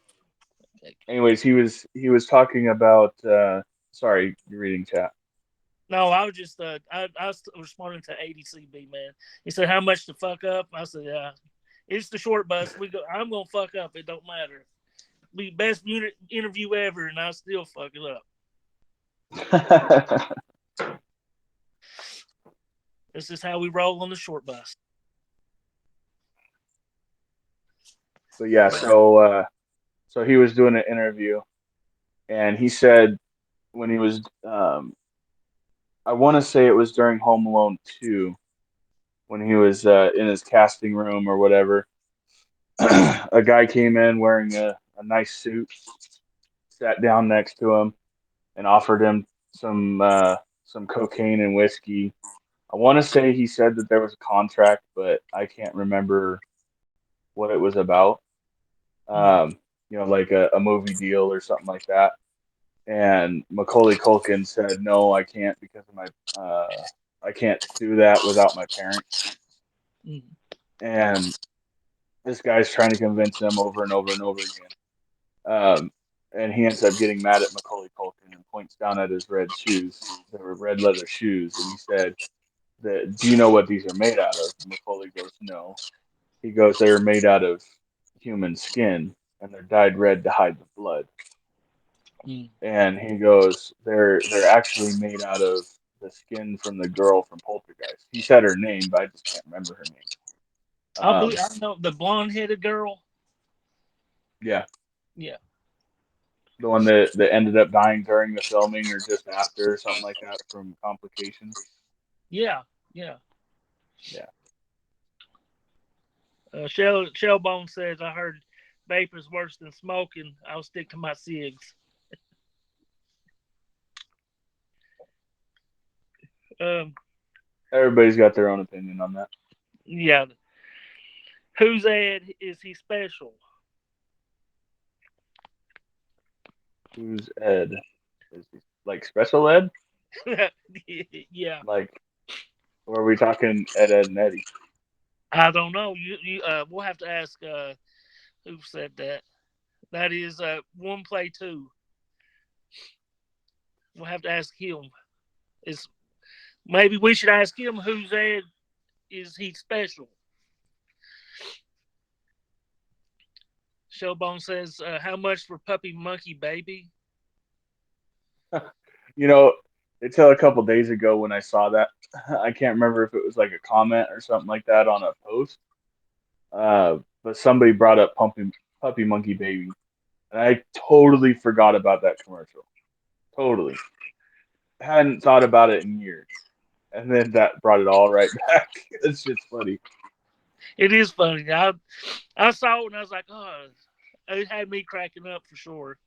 anyways, he was talking about. Sorry, you're reading chat. no, I was just I was responding to ADCB, man. He said how much to fuck up. I said yeah, it's the short bus. We go. I'm gonna fuck up. It don't matter. Be best interview ever, and I still fuck it up. This is how we roll on the short bus. But yeah, so he was doing an interview, and he said when he was, I want to say it was during Home Alone 2, when he was in his casting room or whatever. A guy came in wearing a nice suit, sat down next to him, and offered him some cocaine and whiskey. I want to say he said that there was a contract, but I can't remember what it was about. Mm. Um, like a movie deal or something like that. And Macaulay Culkin said, "No, I can't because of my I can't do that without my parents. Mm. And this guy's trying to convince him over and over and over again. And he ends up getting mad at Macaulay Culkin and points down at his red shoes. They were red leather shoes, and he said, "Do you know what these are made out of?" And Macaulay goes, "No." He goes, "They are made out of human skin, and they're dyed red to hide the blood." Mm. And he goes, "They're actually made out of the skin from the girl from Poltergeist." He said her name, but I just can't remember her name. I believe Um, I know the blonde-headed girl. yeah, Yeah, the one that ended up dying during the filming or just after, or something like that, from complications. yeah, yeah. Yeah. Shellbone says, "I heard vapor's worse than smoking. I'll stick to my cigs." Um, Everybody's got their own opinion on that. yeah. Whose Ed is he special? Who's Ed? Is he like special ed? Yeah, Like, or are we talking Ed, Ed, and Eddie? I don't know. We'll have to ask who said that. That is one play two. We'll have to ask him. Is maybe we should ask him whose Ed is he special? Showbone says, "How much for puppy monkey baby?" You know, until a couple days ago when I saw that, I can't remember if it was like a comment or something like that on a post. But somebody brought up Puppy Monkey Baby, and I totally forgot about that commercial. Totally, hadn't thought about it in years, and then that brought it all right back. It's just funny. It is funny. I saw it and I was like, oh, it had me cracking up for sure.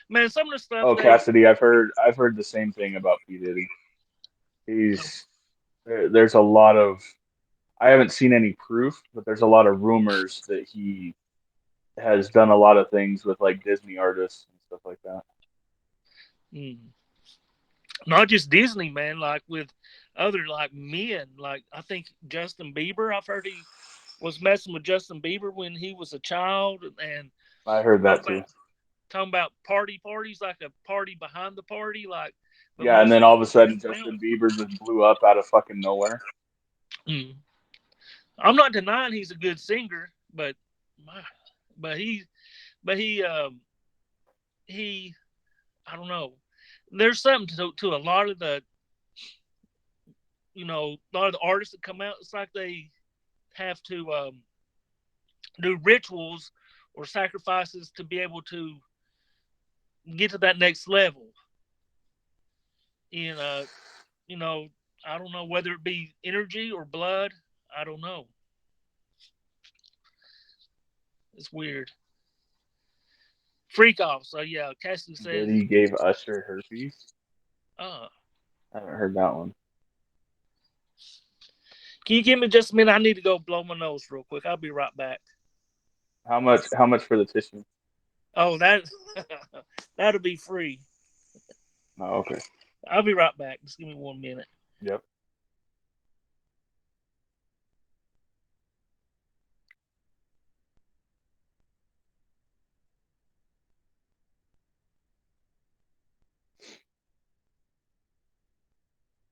Man, some of the stuff Oh, they Cassidy, I've heard the same thing about P Diddy. He's there's a lot of I haven't seen any proof, but there's a lot of rumors that he has done a lot of things with like Disney artists and stuff like that. mm, not just Disney, man, like with other like men. Like I think Justin Bieber, I've heard he was messing with Justin Bieber when he was a child and I heard talking that about too. parties, like a party behind the party, like but Yeah, and most then of all it of a was sudden in front. Justin Bieber just blew up out of fucking nowhere. Mm. I'm not denying he's a good singer, but my, but he I don't know. There's something to a lot of the a lot of the artists that come out. It's like they have to do rituals or sacrifices to be able to get to that next level. In you know, I don't know whether it be energy or blood. I don't know. It's weird. Freak off. So yeah, Cassidy says, Diddy gave Usher herpes. uh, I haven't heard that one. "Can you give me just a minute? I need to go blow my nose real quick. I'll be right back." How much? How much for the tissue? Oh, that that'll be free. Oh, okay. I'll be right back. Just give me 1 minute. Yep.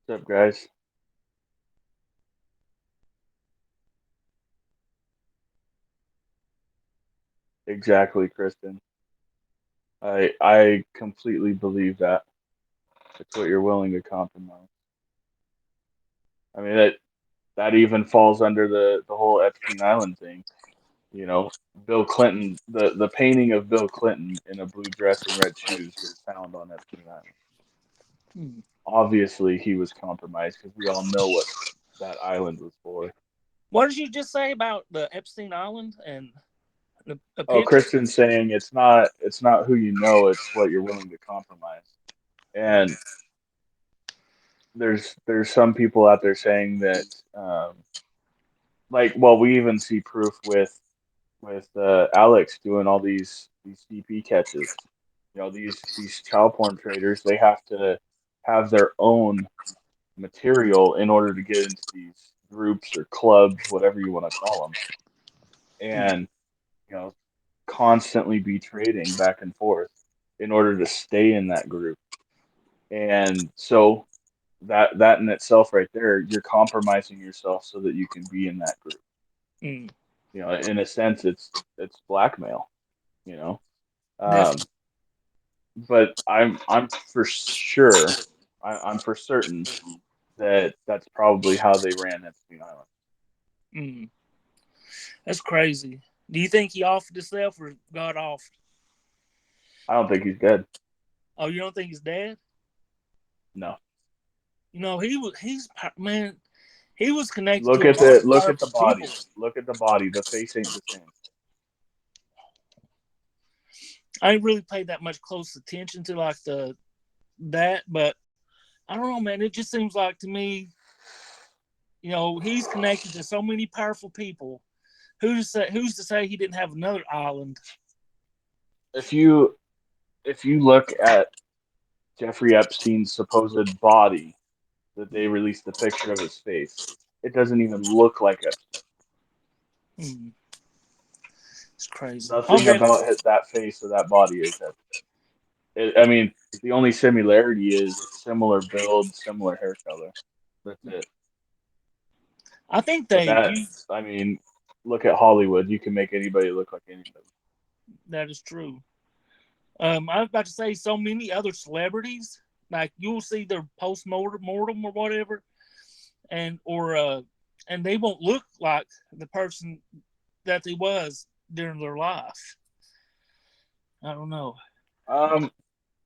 What's up, guys? Exactly, Kristen. I completely believe that. It's what you're willing to compromise. I mean that even falls under the whole Epstein Island thing. You know, Bill Clinton, the painting of Bill Clinton in a blue dress and red shoes was found on Epstein Island. Hmm. Obviously, he was compromised because we all know what that island was for. What did you just say about the Epstein Island and the Oh, picture? Kristen's saying it's not who you know, it's what you're willing to compromise. And there's some people out there saying that like well we even see proof with Alex doing all these CP catches. You know these child porn traders they have to have their own material in order to get into these groups or clubs, whatever you want to call them, and you know, constantly be trading back and forth in order to stay in that group. And so that in itself right there, you're compromising yourself so that you can be in that group. Mm. You know, in a sense, it's blackmail. You know, Definitely. um, but I'm for sure, I'm for certain that that's probably how they ran Epstein Island. Mm. That's crazy. Do you think he offered himself or got off? I don't think he's dead. Oh, you don't think he's dead? No. He's man. He was connected to a lot of Look at the powerful people. body. Look at the body. The face ain't the same. I ain't really paid that much close attention to like but I don't know, man. It just seems like to me, he's connected to so many powerful people. Who's to say he didn't have another island? If you look at Jeffrey Epstein's supposed body that they released the picture of his face, it doesn't even look like Epstein. Hmm, it's crazy. Nothing Okay. about that face or that body is Epstein. I mean, the only similarity is similar build, similar hair color. That's it. I think But they you I mean, look at Hollywood. You can make anybody look like anybody. that is true. I was about to say so many other celebrities, like you'll see their post mortem or whatever, and they won't look like the person that they was during their life. I don't know. Um,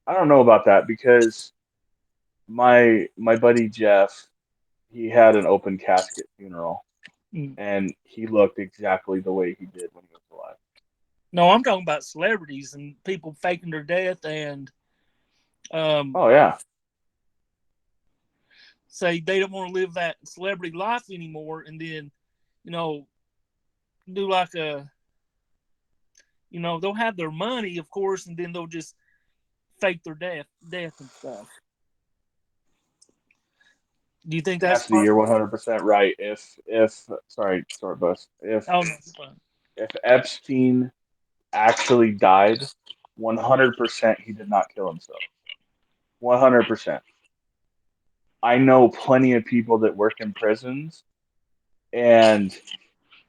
I don't know about that because my buddy Jeff, he had an open casket funeral, Mm. and he looked exactly the way he did when he was alive. No, I'm talking about celebrities and people faking their death and um, Oh yeah, say they don't want to live that celebrity life anymore, and then you know do like they'll have their money, of course, and then they'll just fake their death and stuff. Do you think that's Cassidy, you're possible? 100% right. If sorry, Bus. Oh no, it's fine. If Epstein actually died, 100% he did not kill himself. 100%. I know plenty of people that work in prisons, and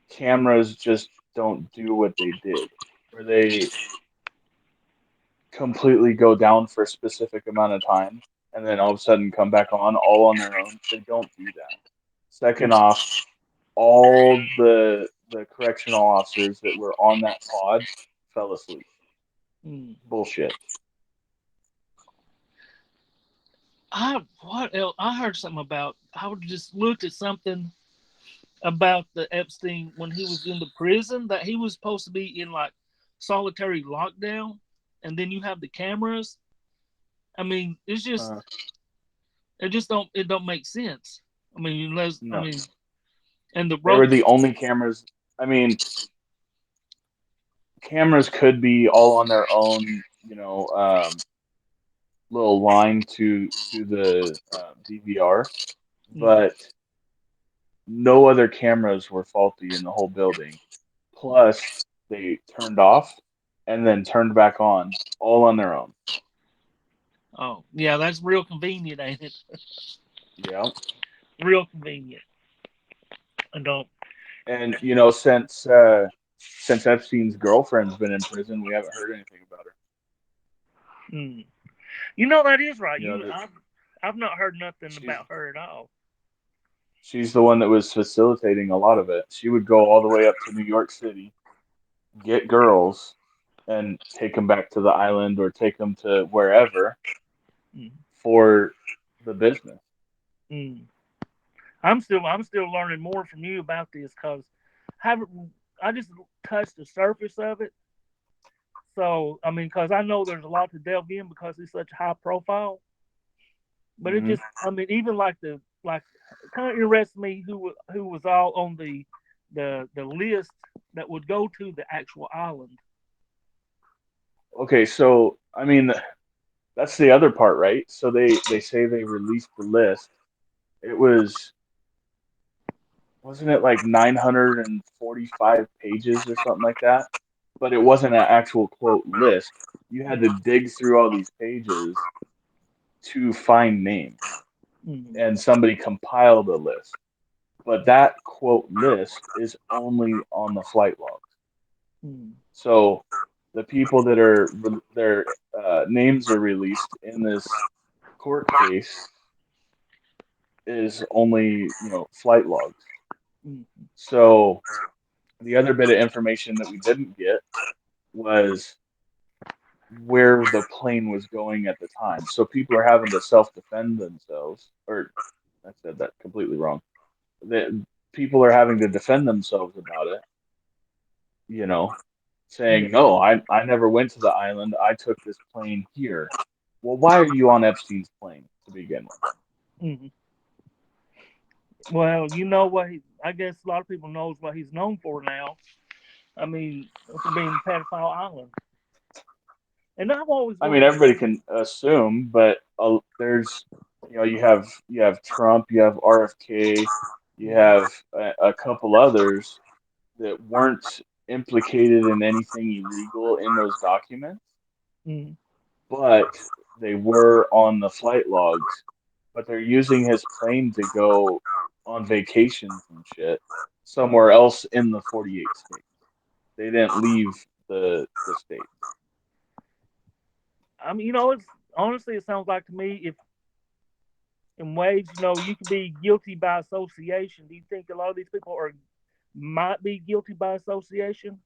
cameras just don't do what they did, where they completely go down for a specific amount of time and then all of a sudden come back on all on their own. They don't do that. Second off, all the correctional officers that were on that pod fell asleep. Mm. Bullshit. What else? I heard something about. I just looked at something about the Epstein when he was in the prison that he was supposed to be in like solitary lockdown, and then you have the cameras. I mean, Uh, it don't make sense. I mean, no, and the they were ropes. the only cameras. I mean, cameras could be all on their own, little line to the DVR, Mm. but no other cameras were faulty in the whole building. Plus, they turned off and then turned back on all on their own. Oh, yeah, that's real convenient, ain't it? Yeah. Real convenient. I don't. And since Epstein's girlfriend's been in prison, we haven't heard anything about her. Mm. You know that is right. You know that I've not heard nothing she's about her at all. she's the one that was facilitating a lot of it. She would go all the way up to New York City, get girls, and take them back to the island or take them to wherever Mm. for the business. Mm. I'm still learning more from you about this because haven't I just touched the surface of it. So I mean, because I know there's a lot to delve in because it's such a high profile. But it Hmm. just I mean, even like kind of interests me who was all on the list that would go to the actual island. Okay, so I mean that's the other part, right? So they say they released the list, It was, wasn't it like 945 pages or something like that? But it wasn't an actual quote list. You had to dig through all these pages to find names, Mm-hmm. and somebody compiled a list. But that quote list is only on the flight logs. Mm-hmm. So the people that are their names are released in this court case is only, flight logs. Mm-hmm. So the other bit of information that we didn't get was where the plane was going at the time. So people are having to self-defend themselves, or I said that completely wrong. That people are having to defend themselves about it, you know, saying, Yeah. no, I never went to the island. I took this plane here. Well, why are you on Epstein's plane to begin with? Mm-hmm. Well, you know what? I guess a lot of people knows what he's known for now. I mean, for being pedophile island. And I've always I mean, wondered. everybody can assume, but there's, you have Trump, you have RFK, you have a couple others that weren't implicated in anything illegal in those documents, Mm-hmm. but they were on the flight logs. But they're using his plane to go on vacations and shit somewhere else in the 48 states. They didn't leave the state. I mean, it's honestly, it sounds like to me, if in ways, you could be guilty by association. Do you think a lot of these people might be guilty by association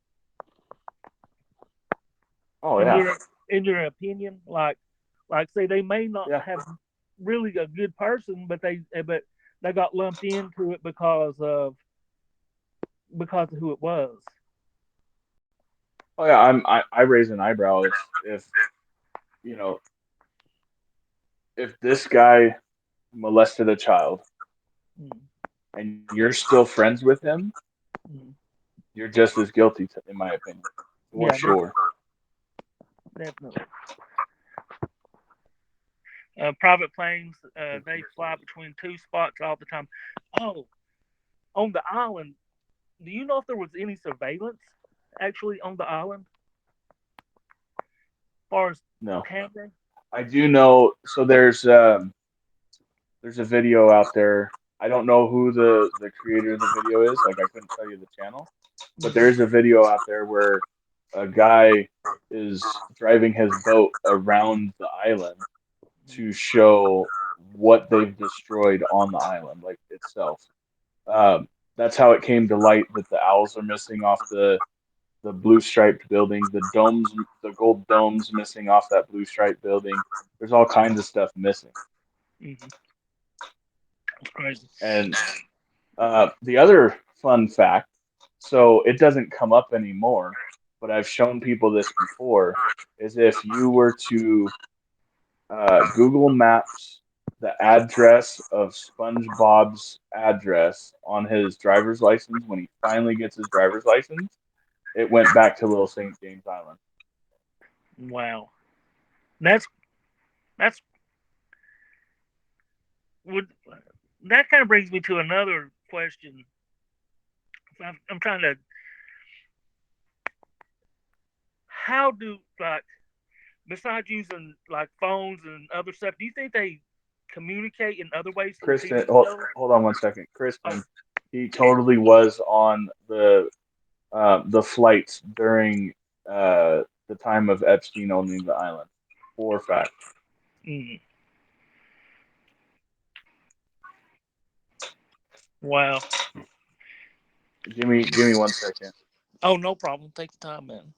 Oh in yeah, your opinion? Like say they may not yeah. have really a good person, but they got lumped into it because of who it was. Oh yeah. I raise an eyebrow if you know if this guy molested a child Mm, and you're still friends with him, mm. you're just as guilty, in my opinion, for Yeah, sure. definitely. Private planes, they fly between two spots all the time. Oh, on the island, do you know if there was any surveillance actually on the island, as far as No, camera? I do know. So there's a video out there. I don't know who the creator of the video is. Like I couldn't tell you the channel, but there is a video out there where a guy is driving his boat around the island to show what they've destroyed on the island, like itself. That's how it came to light that the owls are missing off the blue striped building, the domes, the gold domes missing off that blue striped building. There's all kinds of stuff missing. Mm-hmm. It's crazy. And the other fun fact, so it doesn't come up anymore, but I've shown people this before, is if you were to Google Maps the address of SpongeBob's address on his driver's license when he finally gets his driver's license, it went back to Little St. James Island. Wow, that's that's would that kind of brings me to another question. I'm trying to, how do, like, besides using like phones and other stuff, do you think they communicate in other ways through Kristen, TV hold, shows? hold on one second. Oh, Kristen, he totally was on the flights during the time of Epstein owning the island. For a fact. mm, wow. Give me 1 second. Oh, no problem. Take your time, man.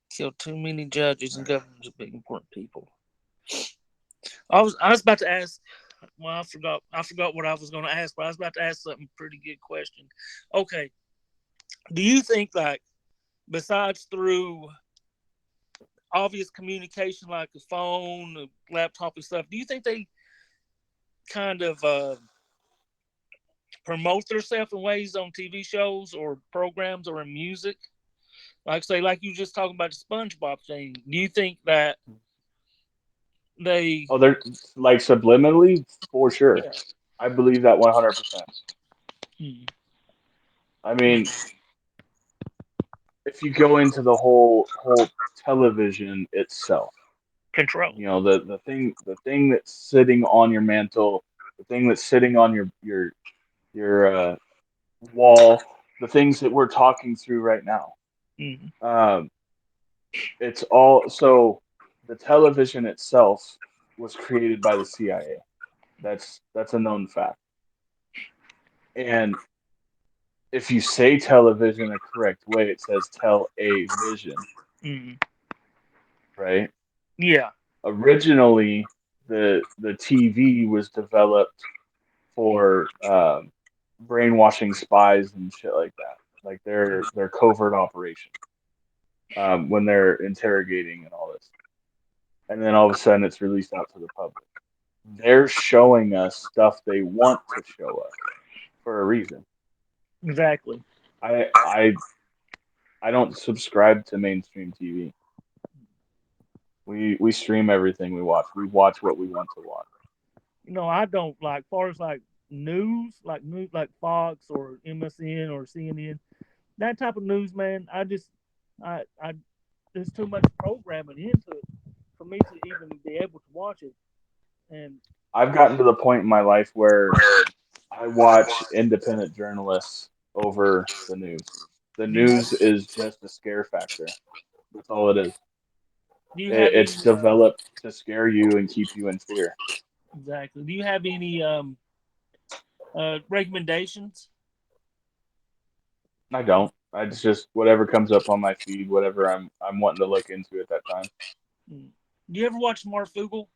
Kill too many judges All and right. governors of big important people. I was about to ask. Well, I forgot what I was going to ask, but I was about to ask something pretty good question. Okay, do you think, like, besides through obvious communication like a phone, a laptop, and stuff, do you think they kind of promote themselves in ways on TV shows or programs or in music. Like say, like you just talking about the SpongeBob thing. Do you think that they? Oh, they're like subliminally for sure. Yeah. I believe that 100%. Hmm. I mean, if you go into the whole television itself, Control. you know, the thing that's sitting on your mantle, the thing that's sitting on your wall, the things that we're talking through right now. Hmm. Um, it's all so the television itself was created by the CIA. That's a known fact. And if you say television the correct way, it says tell a vision, Hmm. right? Yeah. Originally, the TV was developed for brainwashing spies and shit like that, like their covert operation when they're interrogating and all this, and then all of a sudden it's released out to the public. They're showing us stuff they want to show us for a reason. Exactly. I I I don't subscribe to mainstream TV. We stream everything we watch. We watch what we want to watch. I don't like far as like news like Fox or MSN or CNN. That type of news, man. I there's too much programming into it for me to even be able to watch it. And I've gotten to the point in my life where I watch independent journalists over the news. The do you have news is just a scare factor. That's all it is. do you have any It's developed to scare you and keep you in fear. exactly? Do you have any recommendations? I don't. It's just whatever comes up on my feed, whatever I'm wanting to look into at that time. Mm. Do you ever watch Marfugal?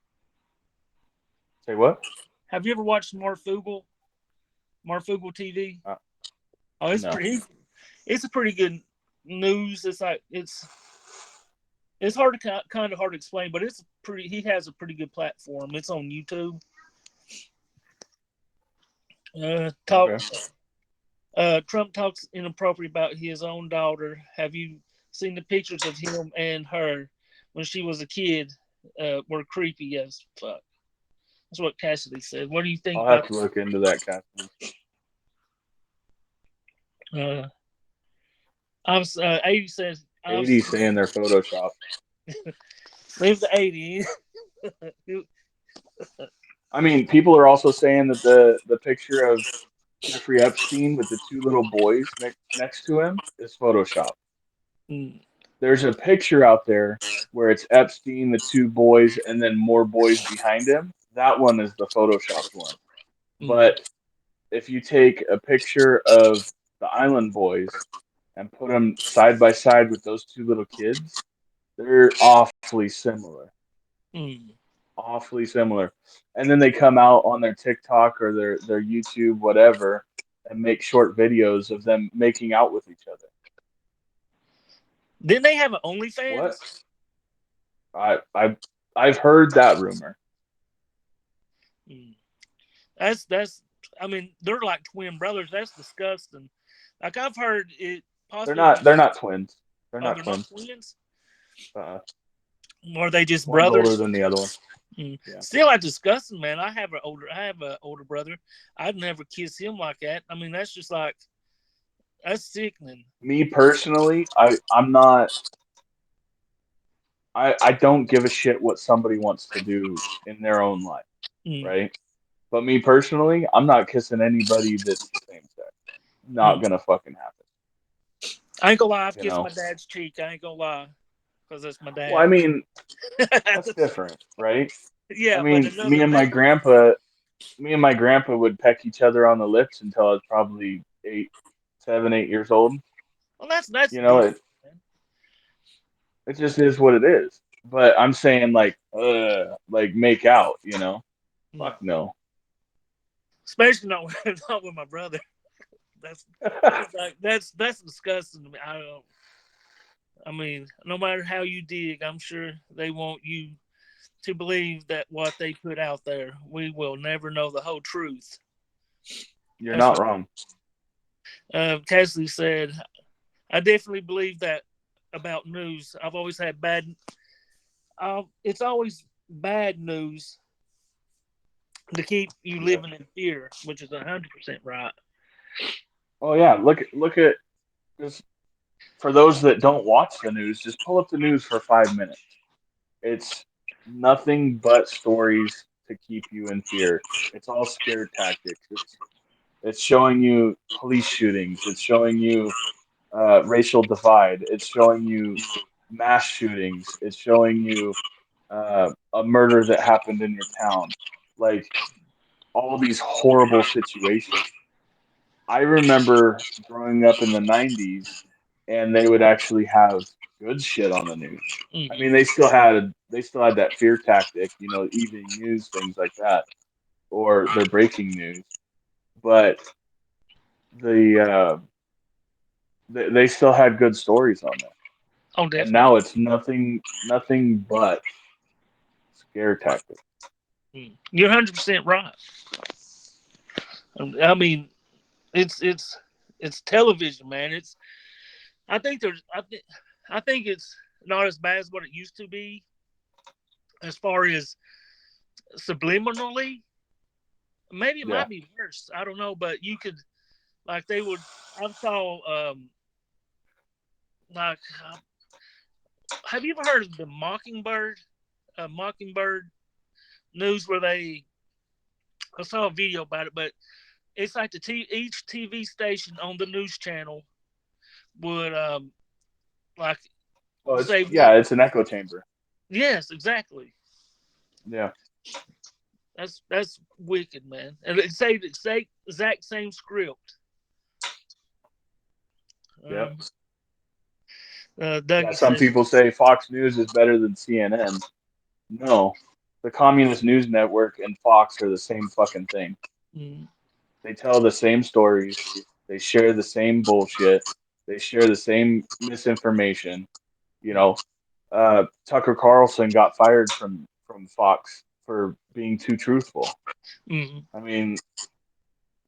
Say what? Have you ever watched Marfugal TV? Uh, Oh, it's no. pretty. It's a pretty good news. It's like it's hard to kind of hard to explain, but it's pretty. He has a pretty good platform. It's on YouTube. Talk. Okay. Trump talks inappropriate about his own daughter. Have you seen the pictures of him and her when she was a kid? Were creepy as fuck. That's what Cassidy said. What do you think I'll have about? to look into that, Cassidy. Uh, I was 80 says I was 80 saying they're Photoshop. leave the 80. I mean, people are also saying that the picture of Jeffrey Epstein with the two little boys next to him is Photoshop. Mm, There's a picture out there where it's Epstein, the two boys, and then more boys behind him. That one is the photoshopped one. mm, But if you take a picture of the Island Boys and put them side by side with those two little kids, they're awfully similar. mm. Awfully similar. And then they come out on their TikTok or their YouTube, whatever, and make short videos of them making out with each other. Didn't they have an What? OnlyFans? I've heard that rumor. Mm. That's. I mean, they're like twin brothers. That's disgusting. Like I've heard it They're possibly not be. they're not twins. They're Oh, not they're not twins. twins. Uh, Or are they just one's older brothers? than the other one. Mm. Yeah. Still, that's disgusting, man. I have an older brother. I'd never kiss him like that. I mean, that's just like that's sickening. Me personally, I'm not I don't give a shit what somebody wants to do in their own life, Mm. right? But me personally, I'm not kissing anybody that's the same sex. Not Mm. gonna fucking happen. I ain't gonna lie. I've You kissed my know. dad's cheek. I ain't gonna lie, because that's my Well, I dad. mean, that's different, right? I Yeah, but mean, another man. me and my grandpa would peck each other on the lips until I was probably 8 years old. Well, that's You know, different, man. it just is what it is. But I'm saying like make out, you know? No, Fuck no. especially not not with my brother. That's like that's disgusting to me. I don't. I mean, no matter how you dig, I'm sure they want you to believe that what they put out there, we will never know the whole truth. You're That's not what wrong. Cassidy said. I definitely believe that about news. I've always had bad. It's always bad news to keep you Yeah. living in fear, which is 100% right. Oh yeah. Look at just for those that don't watch the news, just pull up the news for 5 minutes. It's nothing but stories to keep you in fear. It's all scare tactics. It's showing you police shootings. It's showing you racial divide. It's showing you mass shootings. It's showing you a murder that happened in your town. Like all these horrible situations. I remember growing up in the 90s and they would actually have good shit on the news. I mean, Mm-hmm. they still had that fear tactic, evening news, things like that, or their breaking news. But the they still had good stories on there. Oh, And definitely. now it's nothing but scare tactics. You're 100% right. I mean, it's television, man. I think there's I think it's not as bad as what it used to be as far as subliminally. Maybe it Yeah. might be worse. I don't know, but you could like they would. I saw like have you ever heard of the Mockingbird news where they I saw a video about it, but it's like each TV station on the news channel would like Oh, say it's an echo chamber. yes, exactly. Yeah. That's wicked, man. And it say the exact same script. Yep. Um, Yeah, Dougie some said, people say Fox News is better than CNN. No, the Communist News Network and Fox are the same fucking thing. mm, They tell the same stories. They share the same bullshit. They share the same misinformation. You mm, know, Tucker Carlson got fired from Fox for being too truthful. mm. I mean,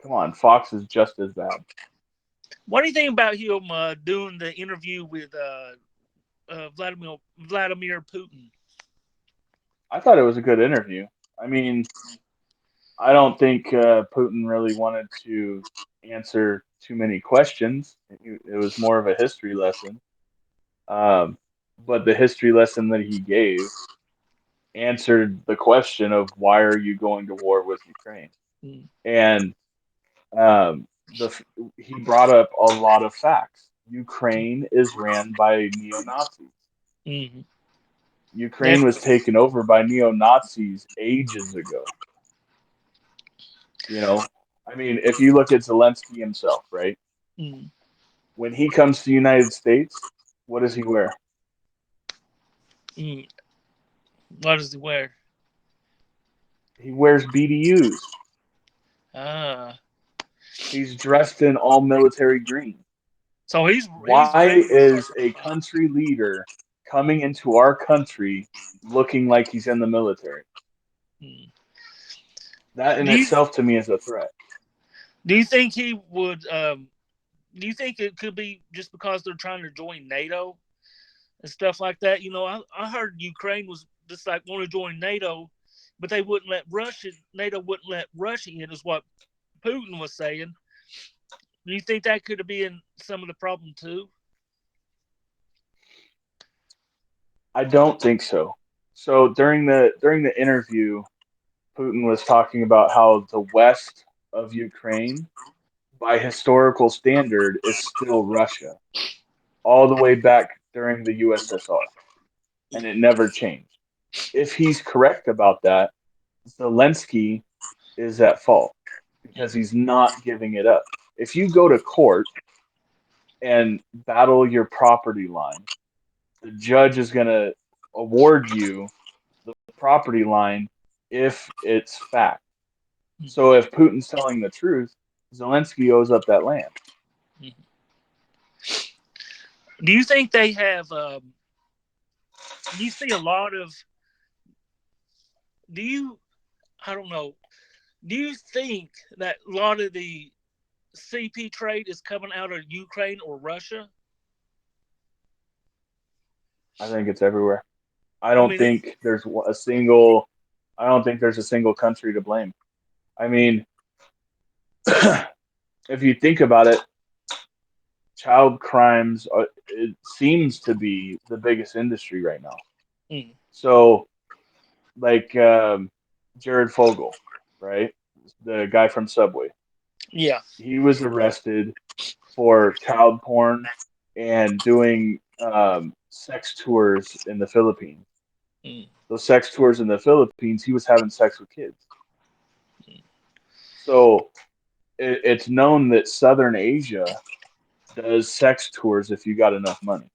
come on, Fox is just as bad. What do you think about him doing the interview with Vladimir Putin? I thought it was a good interview. I mean, I don't think Putin really wanted to answer too many questions. It was more of a history lesson. Um, but the history lesson that he gave answered the question of why are you going to war with Ukraine? Mm, And um, the he brought up a lot of facts. Ukraine is ran by neo Nazis. mm. Ukraine was Definitely. taken over by neo Nazis ages ago. You know, I mean, if you look at Zelensky himself, right? Mm, When he comes to the United States, what does he wear? mm. What does he wear? He wears BDUs. Ah, He's dressed in all military green. so he's Why ready to start is the a fight. country leader coming into our country looking like he's in the military? Mm. That in Do you itself to me is a threat. do you think he would? Do you think it could be just because they're trying to join NATO and stuff like that? You know, I heard Ukraine was just like want to join NATO, but they wouldn't let Russia. NATO wouldn't let Russia in, is what Putin was saying. Do you think that could have been some of the problem too? I don't think so. So during the interview, Putin was talking about how the west of Ukraine, by historical standard, is still Russia, all the way back during the USSR, and it never changed. If he's correct about that, Zelensky is at fault because he's not giving it up. If you go to court and battle your property line, the judge is going to award you the property line if it's fact. So if Putin's telling the truth, Zelensky owes up that land. Do you think they have? Do you see a lot of? Do you? I don't know. Do you think that a lot of the CP trade is coming out of Ukraine or Russia? I think it's everywhere. I I don't mean, it, think there's a single. I don't think there's a single country to blame. I mean, if you think about it, child crimes it seems to be the biggest industry right now. mm, So, like Jared Fogle, right? The guy from Subway. yeah. He was arrested for child porn and doing sex tours in the Philippines. Mm, Those sex tours in the Philippines, he was having sex with kids. So it's known that Southern Asia does sex tours if you got enough money.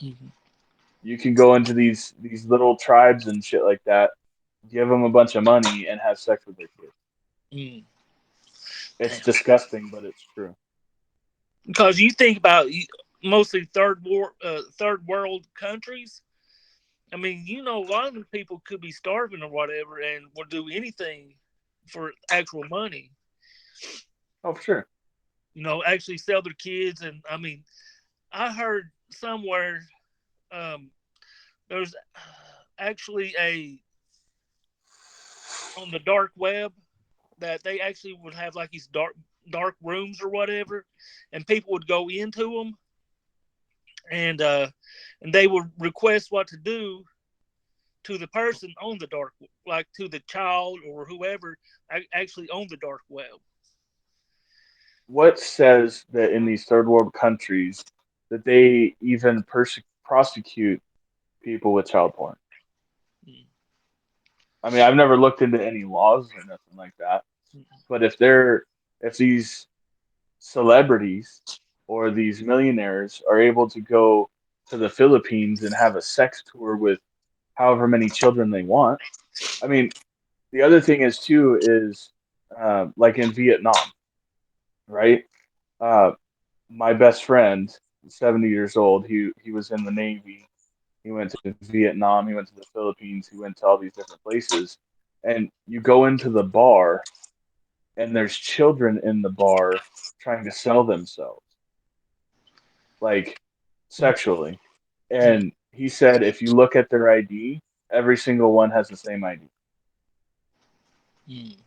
mm, You can go into these little tribes and shit like that, give them a bunch of money, and have sex with their kids. mm. It's disgusting, but it's true. Because you think about mostly third world countries. I mean, a lot of the people could be starving or whatever, and will do anything for actual money. Oh, for sure. Actually sell their kids, and I mean, I heard somewhere um, there's actually a on the dark web that they actually would have like these dark rooms or whatever, and people would go into them, and they would request what to do to the person on the dark, like to the child or whoever actually on the dark web. What says that in these third world countries that they even prosecute people with child porn? I mean, I've never looked into any laws or nothing like that. But if these celebrities or these millionaires are able to go to the Philippines and have a sex tour with however many children they want, I mean, the other thing is too is like in Vietnam, right? Uh, my best friend, 70 years old, he was in the Navy. He went to Vietnam. He went to the Philippines. He went to all these different places. And you go into the bar, and there's children in the bar trying to sell themselves, like sexually. And he said if you look at their ID, every single one has the same ID. Mm.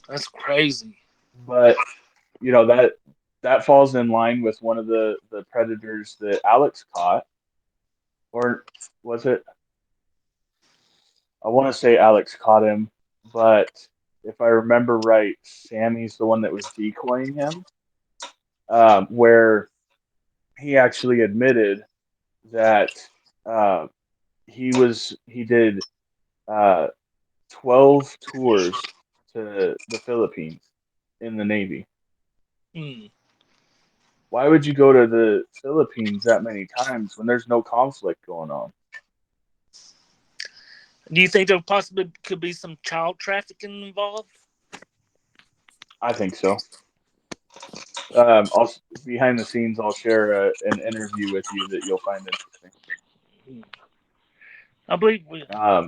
That's crazy. But that falls in line with one of the predators that Alex caught, or was it? I want to say Alex caught him, but if I remember right, Sammy's the one that was decoying him, where he actually admitted that uh, he did uh, 12 tours to the Philippines in the Navy. Mm. Why would you go to the Philippines that many times when there's no conflict going on? Do you think there possibly could be some child trafficking involved? I think so. I'll behind the scenes, I'll share an interview with you that you'll find interesting. Mm. I believe we.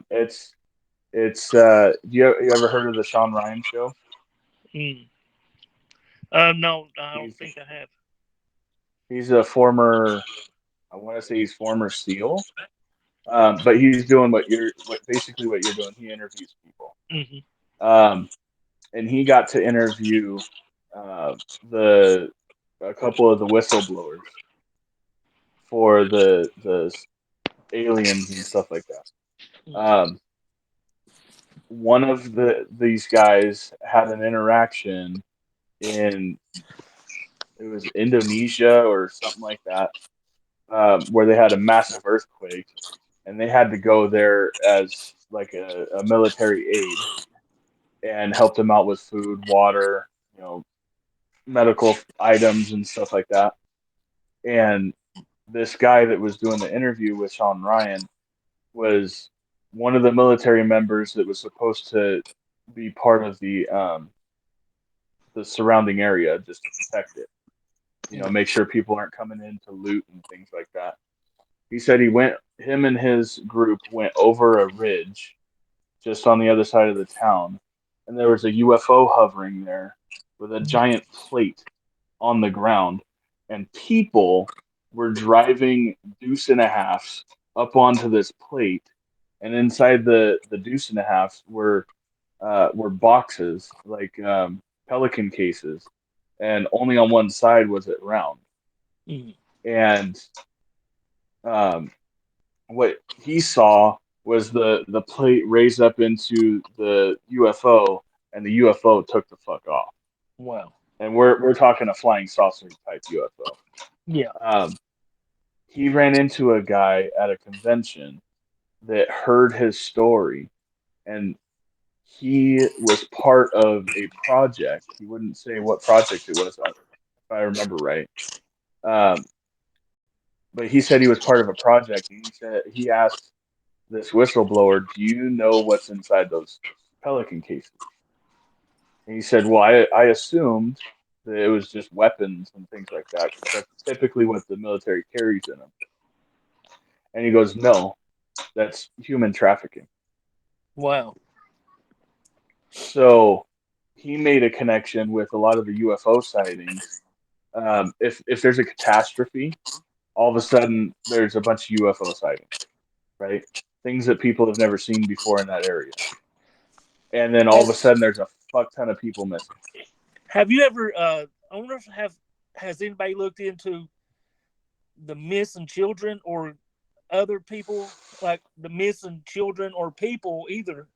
It's you ever heard of the Sean Ryan show? Mm. No, I don't He's think I have. he's a former, I want to say he's former SEAL, but he's doing basically what you're doing. He interviews people, Hmm. um, and he got to interview uh, the a couple of the whistleblowers for the aliens and stuff like that. One of these guys had an interaction in it was Indonesia or something like that, where they had a massive earthquake, and they had to go there as like a military aid and help them out with food, water, medical items and stuff like that. And this guy that was doing the interview with Sean Ryan was one of the military members that was supposed to be part of the surrounding area just to protect it. Make sure people aren't coming in to loot and things like that. He said him and his group went over a ridge just on the other side of the town, and there was a UFO hovering there with a giant plate on the ground, and people were driving deuce and a halves up onto this plate, and inside the deuce and a halves were boxes like pelican cases, and only on one side was it round. Mm. And um, what he saw was the plate raise up into the UFO, and the UFO took the fuck off. Wow. And we're talking a flying saucer type UFO. Yeah. Um, he ran into a guy at a convention that heard his story, and he was part of a project. He wouldn't say what project it was, if I remember right. Um, but he said he was part of a project, and he asked this whistleblower, "Do you know what's inside those Pelican cases?" And he said, "Well, I assumed that it was just weapons and things like that because that's typically what the military carries in them." And he goes, "No, that's human trafficking." Wow. So he made a connection with a lot of the UFO sightings. If there's a catastrophe, all of a sudden there's a bunch of UFO sightings, right? Things that people have never seen before in that area. And then all of a sudden there's a fuck ton of people missing. Have you ever? I wonder if has anybody looked into the missing children or other people, like the missing children or people either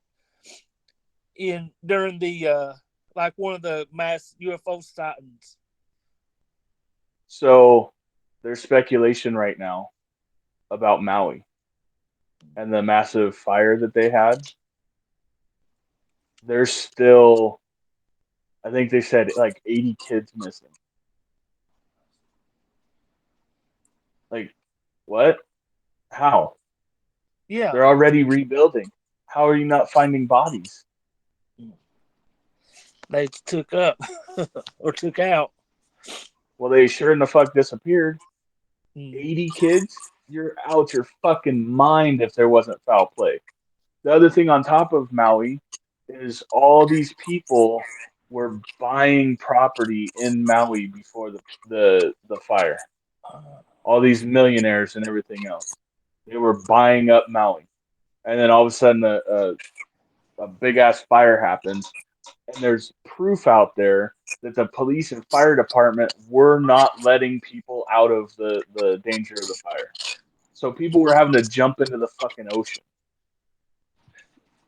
in during the like one of the mass UFO sightings? So there's speculation right now about Maui and the massive fire that they had. There's still, I think they said like 80 kids missing. Like, what? How? Yeah, They're already rebuilding. How are you not finding bodies? they took up or took out. Well, they sure in the fuck disappeared. Mm. 80 kids? You're out your fucking mind if there wasn't foul play. The other thing on top of Maui is all these people were buying property in Maui before the fire. All these millionaires and everything else. They were buying up Maui. And then all of a sudden a big ass fire happens, and there's proof out there that the police and fire department were not letting people out of the danger of the fire. So people were having to jump into the fucking ocean.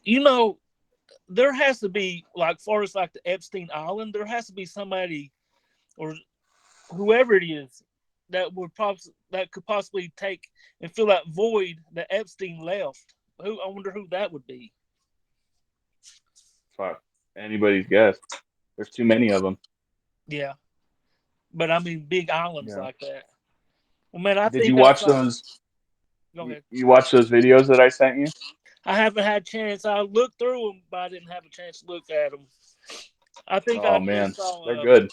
You know, there has to be like far as like the Epstein Island, there has to be somebody or whoever it is that could possibly take and fill that void that Epstein left. Who I wonder who that would be. Fuck, anybody's guess. There's too many of them. Yeah, but I mean big islands Yeah. like that. Well, man, I Did you think I watch saw. those? Go ahead. You watch those videos that I sent you? I haven't had a chance. I looked through them, but I didn't have a chance to look at them. I think I Oh just man, saw. they're good.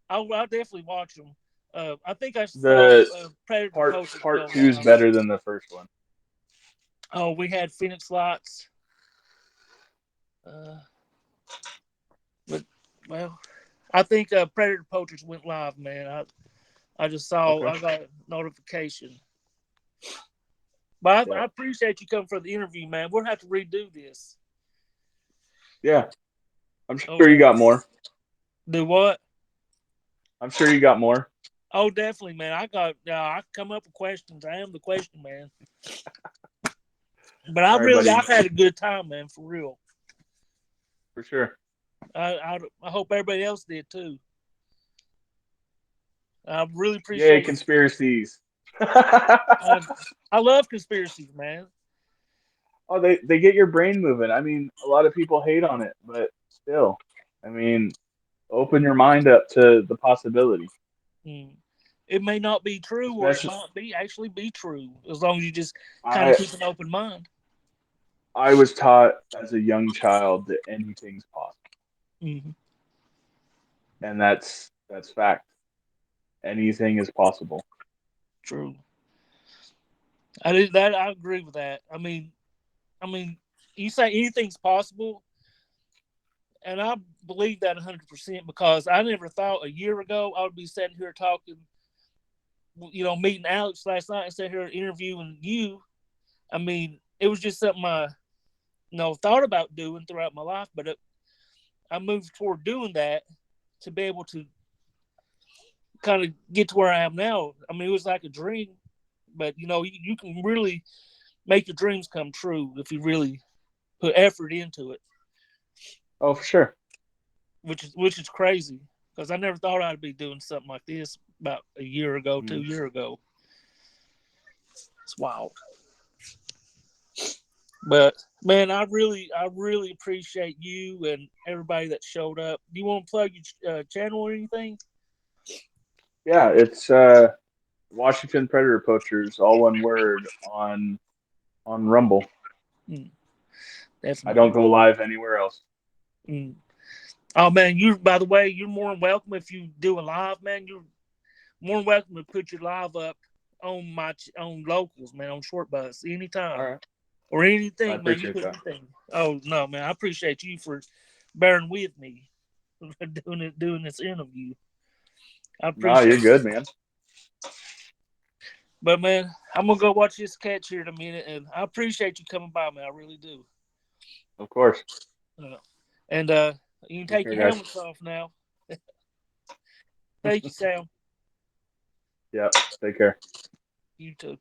I'll definitely watch them. I think I saw The Predator part Poachers part go two is live. better than the first one. Oh, we had Phoenix Lights. Uh, but well, I think Predator Poachers went live, man. I just saw Okay. I got a notification. But I Yeah. appreciate you coming for the interview, man. We'll have to redo this. Yeah. I'm sure you Okay. got more. Do what? I'm sure you got more. Oh, definitely, man. I come up with questions. I am the question man. But All right, buddy. I've had a good time, man, for real. For sure. I hope everybody else did too. I really Yay, appreciate. conspiracies. I love conspiracies, man. Oh, they get your brain moving. I mean, a lot of people hate on it, but still, I mean, open your mind up to the possibility. Mm. It may not be true, or it Especially, might be actually be true, as long as you just kind of I keep an open mind. I was taught as a young child that anything's possible, Mm-hmm. and that's fact. Anything is possible. True. I did that. I agree with that. I mean, you say anything's possible, And I believe that 100% because I never thought a year ago I would be sitting here talking, meeting Alex last night and sitting here interviewing you. I mean, it was just something I, thought about doing throughout my life, but I moved toward doing that to be able to kind of get to where I am now. I mean, it was like a dream, but you can really make your dreams come true if you really put effort into it. Oh, for sure. Which is crazy because I never thought I'd be doing something like this about a year ago, Mm. 2 years ago. It's wild. But man, I really appreciate you and everybody that showed up. Do you want to plug your channel or anything? Yeah, it's Washington Predator Poachers, all one word on Rumble. Mm, I definitely. don't go live anywhere else. Mm. Oh man, by the way, you're more than welcome if you do a live, man. You're more than welcome to put your live up on on locals, man, on Short Bus anytime. All right. Or I anything, man. You appreciate put that. anything. Oh no, man. I appreciate you for bearing with me doing this interview. I No, appreciate you're it. good, man. But man, I'm gonna go watch this catch here in a minute, and I appreciate you coming by, man. I really do. Of course. And you can Take take care, your guys. helmets off now. Thank you, Sam. Yeah. Take care. You too.